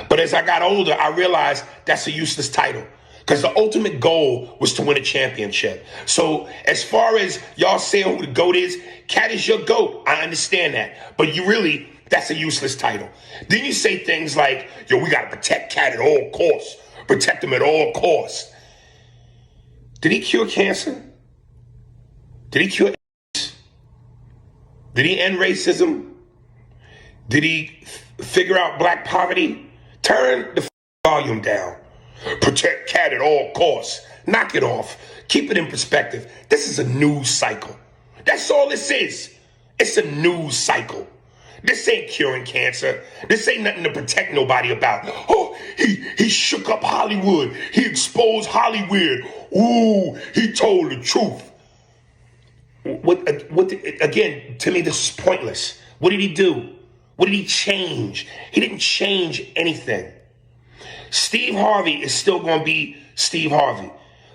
But as I got older, I realized that's a useless title, because the ultimate goal was to win a championship. So as far as y'all saying who the GOAT is, Katt is your GOAT. I understand that. But that's a useless title. Then you say things like, yo, we got to protect Katt at all costs. Protect him at all costs. Did he cure cancer? Did he cure AIDS? Did he end racism? Did he figure out black poverty? Turn the volume down. Protect Katt at all costs. Knock it off. Keep it in perspective. This is a news cycle. That's all this is. It's a news cycle. This ain't curing cancer. This ain't nothing to protect nobody about. Oh, he shook up Hollywood. He exposed Hollywood. Ooh, he told the truth. Again, to me, this is pointless. What did he do? What did he change? He didn't change anything. Steve Harvey is still going to be Steve Harvey.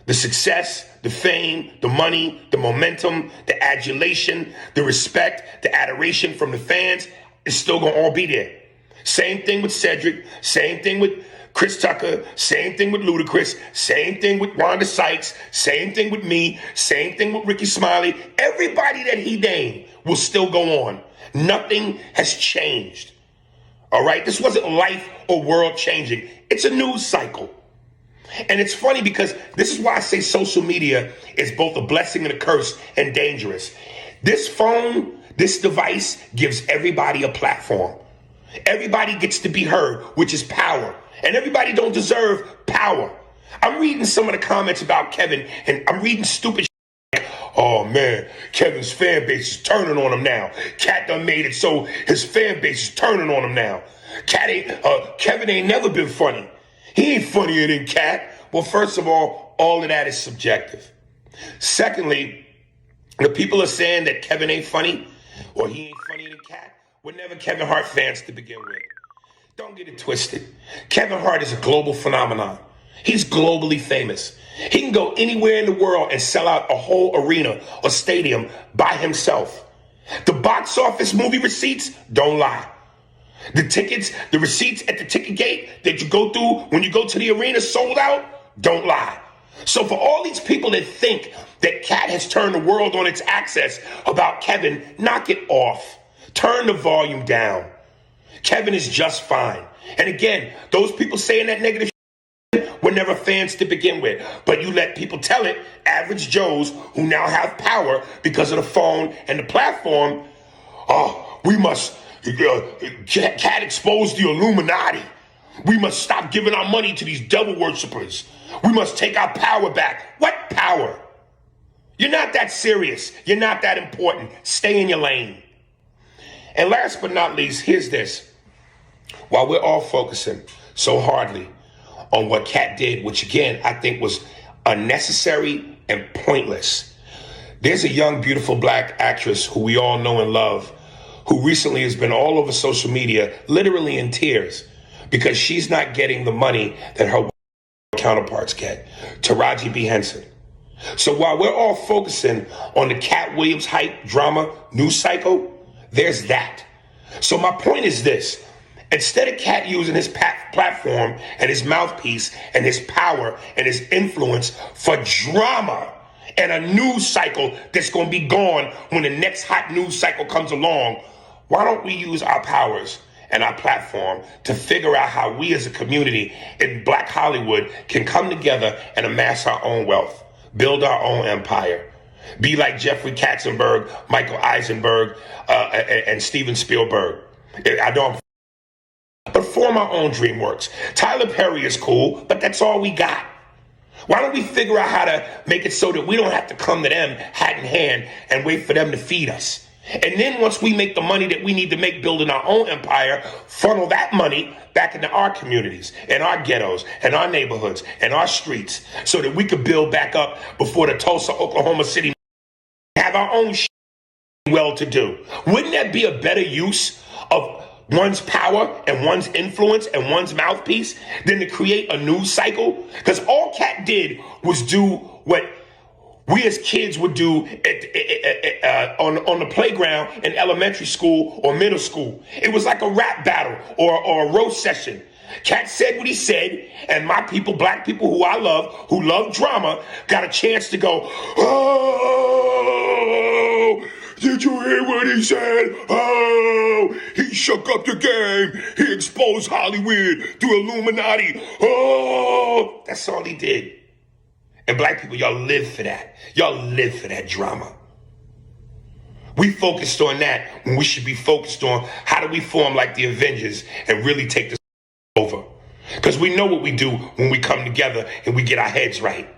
The success, the fame, the money, the momentum, the adulation, the respect, the adoration from the fans is still going to all be there. Same thing with Cedric, same thing with Chris Tucker, same thing with Ludacris, same thing with Wanda Sykes, same thing with me, same thing with Ricky Smiley. Everybody that he named will still go on. Nothing has changed. All right? This wasn't life or world changing. It's a news cycle. And it's funny because this is why I say social media is both a blessing and a curse and dangerous. This phone, this device gives everybody a platform. Everybody gets to be heard, which is power. And everybody don't deserve power. I'm reading some of the comments about Kevin, and I'm reading stupid shit. Oh man, Kevin's fan base is turning on him now. Katt done made it so his fan base is turning on him now. Kevin ain't never been funny. He ain't funnier than Katt. Well, first of all of that is subjective. Secondly, the people are saying that Kevin ain't funny or he ain't funnier than Katt were never Kevin Hart fans to begin with. Don't get it twisted. Kevin Hart is a global phenomenon. He's globally famous. He can go anywhere in the world and sell out a whole arena or stadium by himself. The box office movie receipts don't lie. The tickets, the receipts at the ticket gate that you go through when you go to the arena sold out, don't lie. So for all these people that think that Katt has turned the world on its axis about Kevin, knock it off. Turn the volume down. Kevin is just fine. And again, those people saying that negative shit were never fans to begin with. But you let people tell it, average Joes who now have power because of the phone and the platform, we must, Katt exposed the Illuminati. We must stop giving our money to these devil worshippers. We must take our power back. What power? You're not that serious. You're not that important. Stay in your lane. And last but not least, here's this. While we're all focusing so hardly on what Katt did, which again, I think was unnecessary and pointless, there's a young, beautiful black actress who we all know and love, who recently has been all over social media, literally in tears, because she's not getting the money that her counterparts get. Taraji B. Henson. So while we're all focusing on the Katt Williams hype drama news cycle, there's that. So my point is this. Instead of Katt using his platform and his mouthpiece and his power and his influence for drama and a news cycle that's going to be gone when the next hot news cycle comes along, why don't we use our powers and our platform to figure out how we as a community in Black Hollywood can come together and amass our own wealth, build our own empire, be like Jeffrey Katzenberg, Michael Eisenberg, and Steven Spielberg. But form our own DreamWorks. Tyler Perry is cool, but that's all we got. Why don't we figure out how to make it so that we don't have to come to them hat in hand and wait for them to feed us? And then once we make the money that we need to make building our own empire, funnel that money back into our communities and our ghettos and our neighborhoods and our streets so that we could build back up before the Tulsa, Oklahoma City have our own well-to-do. Wouldn't that be a better use of one's power and one's influence and one's mouthpiece than to create a news cycle? Because all Katt did was do what we as kids would do on the playground in elementary school or middle school. It was like a rap battle or a roast session. Katt said what he said, and my people, black people who I love, who love drama, got a chance to go, oh, did you hear what he said? Oh, he shook up the game. He exposed Hollywood to Illuminati. Oh, that's all he did. And black people, y'all live for that. Y'all live for that drama. We focused on that when we should be focused on how do we form like the Avengers and really take this over. Because we know what we do when we come together and we get our heads right.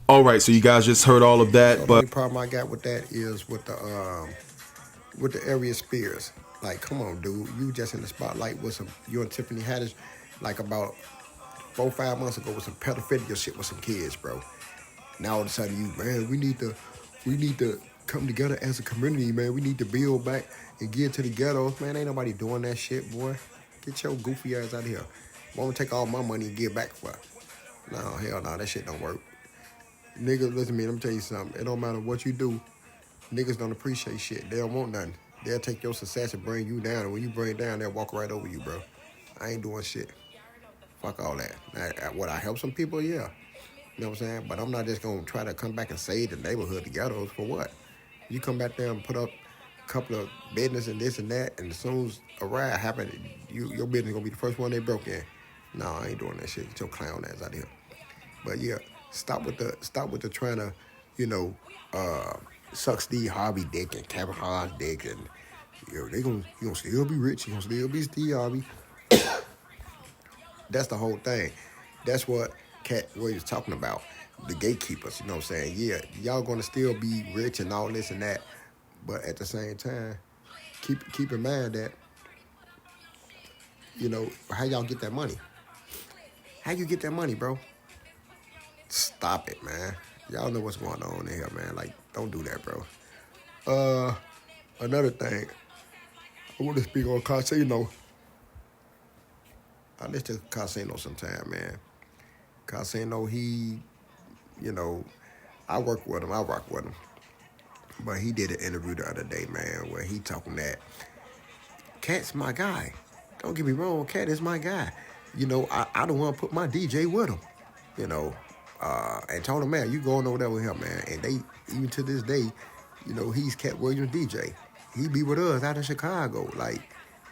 All right, so you guys just heard all of that, So but the only problem I got with that is with the area Spears. Like, come on, dude, you just in the spotlight with some. You and Tiffany Haddish, like about 4-5 months ago with some pedophilia shit with some kids, bro. Now all of a sudden we need to come together as a community, man. We need to build back and get to the ghettos, man. Ain't nobody doing that shit, boy. Get your goofy ass out of here. Want to take all my money and give back for it? No, hell no, that shit don't work. Niggas, listen to me, let me tell you something. It don't matter what you do. Niggas don't appreciate shit. They don't want nothing. They'll take your success and bring you down. And when you bring it down, they'll walk right over you, bro. I ain't doing shit. Fuck all that. Would I help some people? Yeah. You know what I'm saying? But I'm not just going to try to come back and save the neighborhood, the ghettos, for what? You come back there and put up a couple of business and this and that, and as soon as a riot happen, your business going to be the first one they broke in. No, I ain't doing that shit. Get your clown ass out of here. But yeah, stop with the trying to, suck Steve Harvey dick and Kevin Hart's dick, and you gonna still be rich. You gonna still be Steve Harvey. That's the whole thing. That's what Katt was talking about. The gatekeepers. You know what I'm saying? Yeah, y'all gonna still be rich and all this and that, but at the same time, keep in mind that how y'all get that money. How you get that money, bro? Stop it, man. Y'all know what's going on in here, man. Like, don't do that, bro. Another thing, I want to speak on Casino. I listen to Casino sometime, man. Casino, he, I work with him. I rock with him. But he did an interview the other day, man, where he talking that Katt's my guy. Don't get me wrong, Katt is my guy. I don't want to put my DJ with him, and told him, man, you going over there with him, man. And they, even to this day, he's Katt Williams' DJ. He be with us out in Chicago. Like,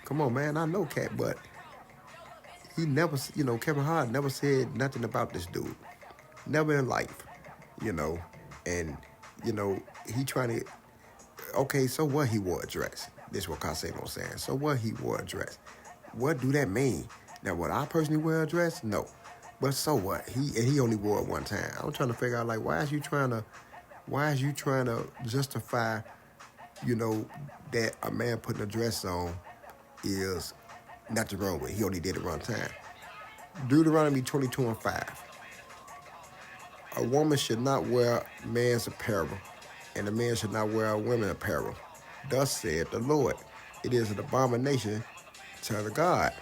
come on, man, I know Katt, but he never, Kevin Hart never said nothing about this dude. Never in life, And, he trying to, okay, so what he wore a dress? This is what Casino saying. So what he wore a dress? What do that mean? Now, would I personally wear a dress? No. But so what? He only wore it one time. I'm trying to figure out, like, why is you trying to justify, that a man putting a dress on is nothing wrong with it. He only did it one time. Deuteronomy 22:5. A woman should not wear man's apparel, and a man should not wear a woman's apparel. Thus said the Lord, it is an abomination to the God.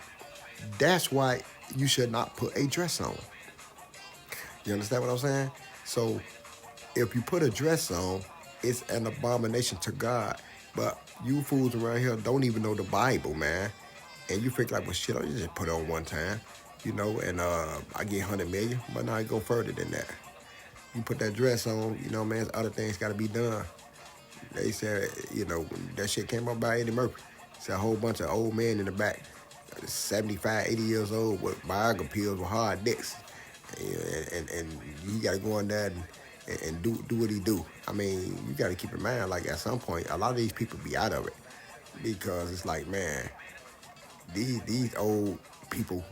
That's why you should not put a dress on. You understand what I'm saying? So if you put a dress on, it's an abomination to God. But you fools around here don't even know the Bible, man. And you think like, well, shit, I just put it on one time, and I get 100 million. But now I go further than that. You put that dress on, man, other things got to be done. They said, when that shit came up by Eddie Murphy. It's a whole bunch of old men in the back, 75, 80 years old with Viagra pills with hard dicks. And he got to go in there and do what he do. I mean, you got to keep in mind, like, at some point, a lot of these people be out of it. Because it's like, man, these old people,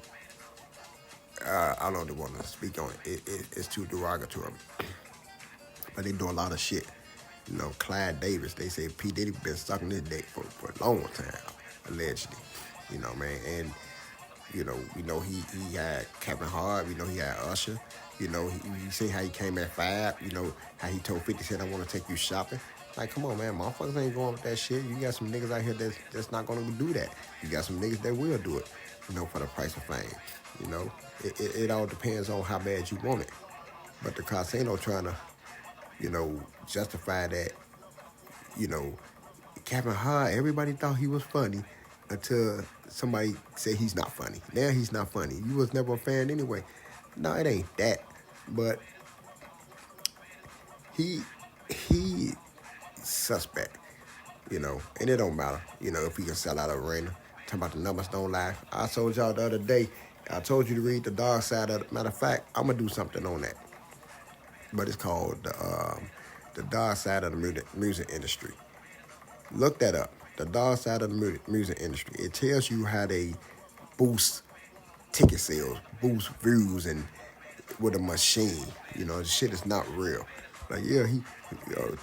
I don't want to speak on it. It's too derogatory. But they do a lot of shit. Clyde Davis, they say P. Diddy been sucking his dick for a long time, allegedly. Man. And, he had Kevin Hart, he had Usher. You see how he came at 5, how he told 50 Cent, I want to take you shopping. Like, come on, man, motherfuckers ain't going with that shit. You got some niggas out here that's not going to do that. You got some niggas that will do it, for the price of fame. It all depends on how bad you want it. But the Casino trying to, justify that, Kevin Hart, everybody thought he was funny until somebody said he's not funny. Now he's not funny. You was never a fan anyway. No, it ain't that. But he suspect, and it don't matter, if he can sell out an arena. Talking about the numbers don't lie. I told y'all the other day, I told you to read The Dark Side of it. Matter of fact, I'm going to do something on that. But it's called The Dark Side of the Music Industry. Look that up. The Dark Side of the Music Industry. It tells you how they boost ticket sales, boost views, and with a machine. The shit is not real. Like, yeah,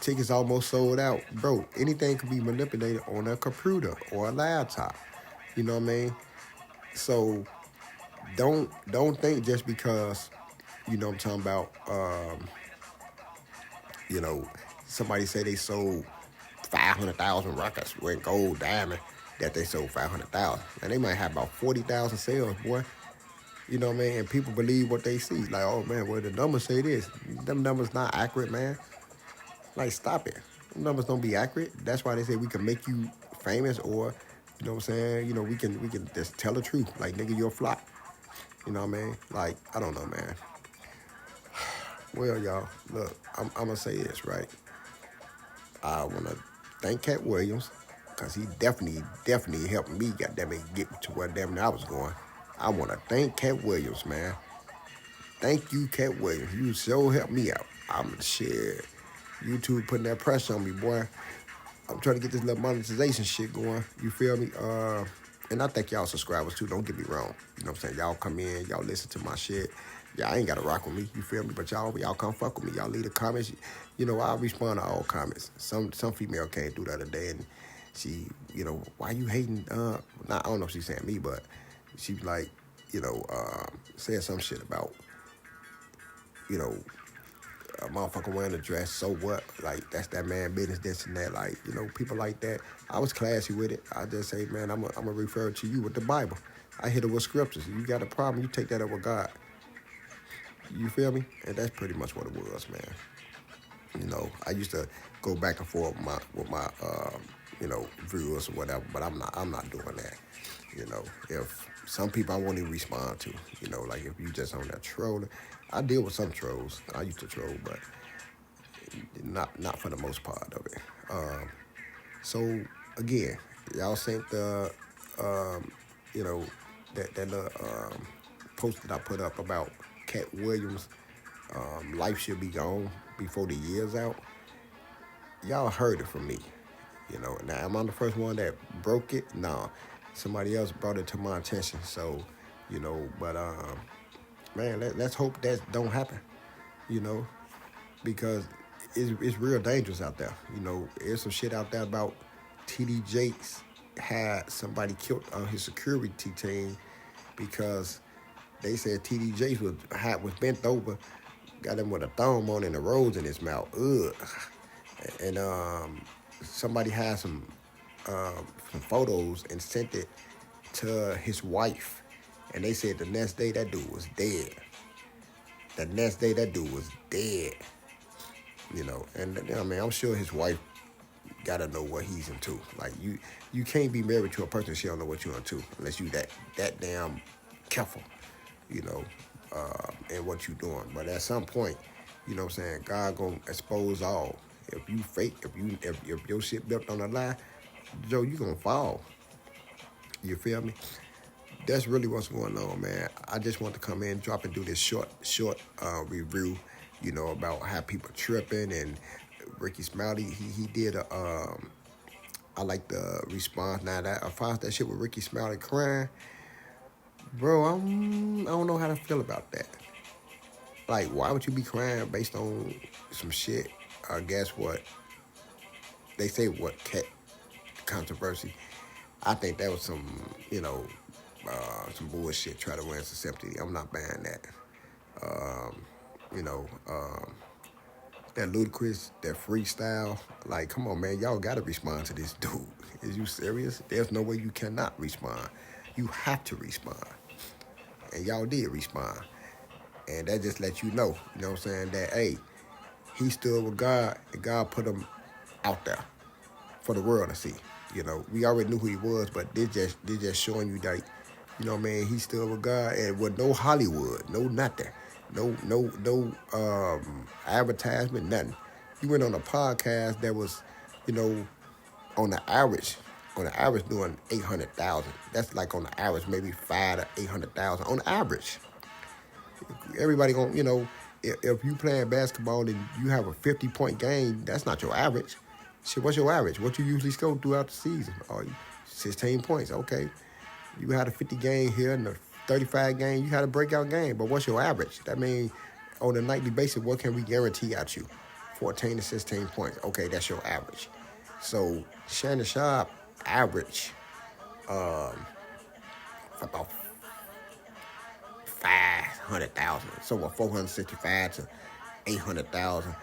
tickets almost sold out. Bro, anything can be manipulated on a computer or a laptop. You know what I mean? So don't think just because, I'm talking about, somebody say they sold 500,000 records with gold, diamond, that they sold 500,000. And they might have about 40,000 sales, boy. You know what I mean? And people believe what they see. Like, oh man, well the numbers say this. Them numbers not accurate, man. Like, stop it. Them numbers don't be accurate. That's why they say we can make you famous, or you know what I'm saying? You know, we can just tell the truth. Like, nigga, you're a flop. You know what I mean? Like, I don't know, man. Well, y'all, look, I'm gonna say this, right? I wanna thank Katt Williams, because he definitely helped me, goddamn get to where damn I was going. I wanna thank Katt Williams, man. Thank you, Katt Williams. You so helped me out. I'm shit. YouTube putting that pressure on me, boy. I'm trying to get this little monetization shit going. You feel me? And I thank y'all subscribers too. Don't get me wrong. You know what I'm saying? Y'all come in, y'all listen to my shit. Y'all ain't gotta rock with me. You feel me? But y'all come fuck with me. Y'all leave the comments. You know, I'll respond to all comments. Some female came through the other day and she, you know, why you hating? I don't know if she's saying me, but she was like, you know, saying some shit about, you know, a motherfucker wearing a dress, so what? Like, that's that man business, this and that. Like, you know, people like that. I was classy with it. I just say, man, I'm gonna refer to you with the Bible. I hit it with scriptures. You got a problem, you take that up with God. You feel me? And that's pretty much what it was, man. You know, I used to go back and forth with my you know, viewers or whatever, but I'm not doing that. You know, if some people I won't even respond to, you know, like if you just on that trolling. I deal with some trolls. I used to troll, but not for the most part of it. So again, y'all think the you know, that post that I put up about Katt Williams, life should be gone before the year's out. Y'all heard it from me. You know, now am I the first one that broke it? No, somebody else brought it to my attention. So, you know, but man, let's hope that don't happen. You know, because it's real dangerous out there. You know, there's some shit out there about TD Jakes had somebody killed on his security team because they said TD Jakes was bent over, got him with a thumb on and a rose in his mouth. Ugh. And somebody had some photos and sent it to his wife, and they said the next day that dude was dead. The next day that dude was dead. You know, and I mean, I'm sure his wife gotta know what he's into. Like, you can't be married to a person she don't know what you're into unless you that damn careful, you know, in what you doing. But at some point, you know what I'm saying, God gonna expose all. If you fake, if your shit built on a lie, Joe, you gonna fall. You feel me? That's really what's going on, man. I just want to come in, drop and do this short review, you know, about how people tripping. And Ricky Smiley, he did I like the response. Now that I found that shit with Ricky Smiley crying, bro, I don't know how to feel about that. Like, why would you be crying based on some shit? Guess what? They say what Katt controversy. I think that was some, you know, some bullshit. Try to win some sympathy. I'm not buying that. You know, that ludicrous, that freestyle. Like, come on, man, y'all gotta respond to this dude. Is you serious? There's no way you cannot respond. You have to respond. And y'all did respond. And that just lets you know what I'm saying, that, hey, he stood with God, and God put him out there for the world to see. You know, we already knew who he was, but they just showing you that, you know what I mean, he stood with God, and with no Hollywood, no nothing, no advertisement, nothing. He went on a podcast that was, you know, on the average doing 800,000. That's like on the average, maybe 5 to 800,000 on the average. Everybody gonna, you know, if you playing basketball and you have a 50-point game, that's not your average. Shit, what's your average? What you usually score throughout the season? Oh, 16 points, okay. You had a 50 game here and a 35 game, you had a breakout game, but what's your average? That means on a nightly basis, what can we guarantee at you? 14 to 16 points. Okay, that's your average. So Shannon Sharp average about 500,000. So what, 465 to 800,000.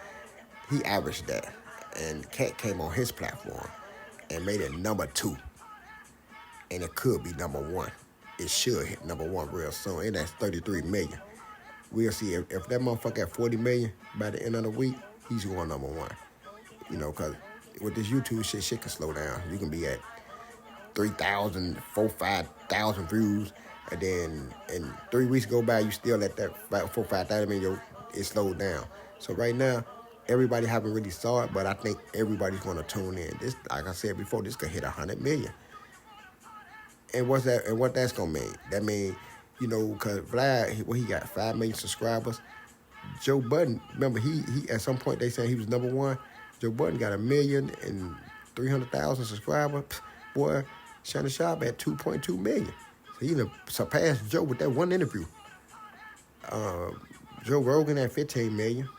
He averaged that. And Katt came on his platform and made it #2. And it could be #1. It should hit #1 real soon. And that's 33 million. We'll see if that motherfucker at 40 million by the end of the week, he's going #1. You know, because with this YouTube shit can slow down. You can be at 3,000, 4,000, 5,000 views, and then in 3 weeks go by, you still at that 4,000, 5,000, it slowed down. So right now, everybody haven't really saw it, but I think everybody's going to tune in. This, like I said before, this could hit 100 million. And what's that? And what that's gonna mean? That mean, you know, because Vlad, he got 5 million subscribers. Joe Budden, remember he at some point they said he was #1. Joe Budden got 1,300,000 subscribers. Boy, Shannon Sharp at 2.2 million. So he done surpassed Joe with that one interview. Joe Rogan at 15 million.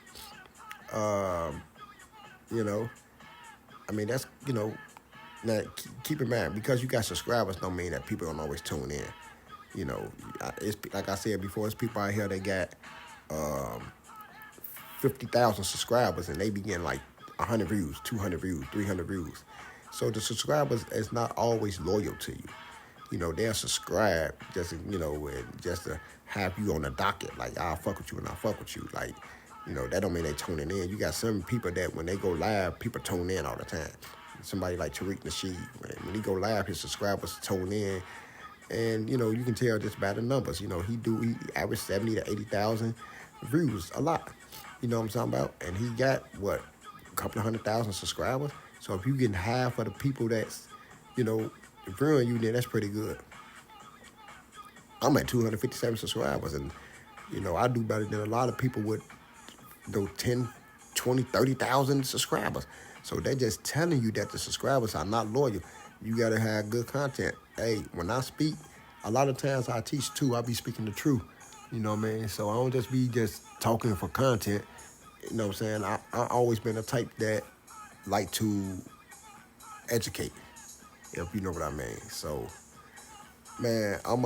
You know, I mean that's, you know. Now, keep in mind, because you got subscribers don't mean that people don't always tune in. You know, it's like I said before, it's people out here that got 50,000 subscribers and they be getting like 100 views, 200 views, 300 views. So the subscribers is not always loyal to you. You know, they'll subscribe just to, you know, just to have you on the docket. Like, I'll fuck with you and I'll fuck with you. Like, you know, that don't mean they tuning in. You got some people that when they go live, people tune in all the time. Somebody like Tariq Nasheed, when he go live, his subscribers tune in, and you know you can tell just by the numbers. You know he average 70 to 80,000 views, a lot. You know what I'm talking about? And he got what, a couple of 100,000 subscribers. So if you getting half of the people that's, you know, viewing you, then that's pretty good. I'm at 257 subscribers, and you know I do better than a lot of people with, you know, 10, 20, 30,000 subscribers. So they're just telling you that the subscribers are not loyal. You got to have good content. Hey, when I speak, a lot of times I teach too. I be speaking the truth. You know what I mean? So I don't just be just talking for content. You know what I'm saying? I always been the type that like to educate, if you know what I mean. So, man, I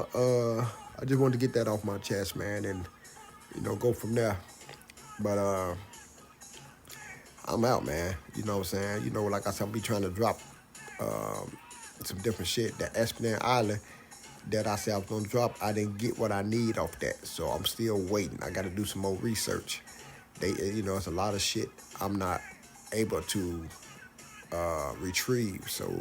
just wanted to get that off my chest, man, and, you know, go from there. But, I'm out, man. You know what I'm saying? You know, like I said, I'll be trying to drop some different shit. That Esplanade Island that I said I was going to drop, I didn't get what I need off that. So I'm still waiting. I got to do some more research. You know, it's a lot of shit I'm not able to retrieve. So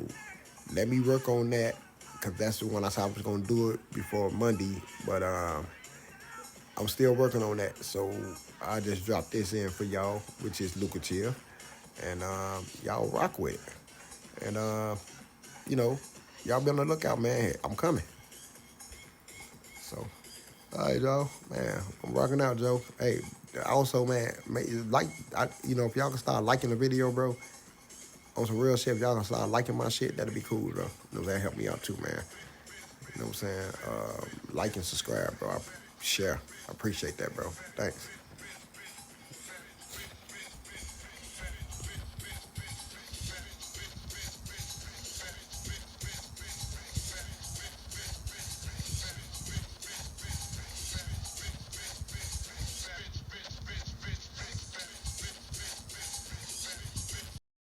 let me work on that, because that's the one I said I was going to do it before Monday. But I'm still working on that. So I just dropped this in for y'all, which is lucrative. And y'all rock with it. And, you know, y'all be on the lookout, man. I'm coming. So, all right, y'all. Man, I'm rocking out, Joe. Hey, also, man, you know, if y'all can start liking the video, bro, on some real shit, if y'all can start liking my shit, that'd be cool, bro. You know, that help me out too, man. You know what I'm saying? Like and subscribe, bro. Share. I appreciate that, bro. Thanks.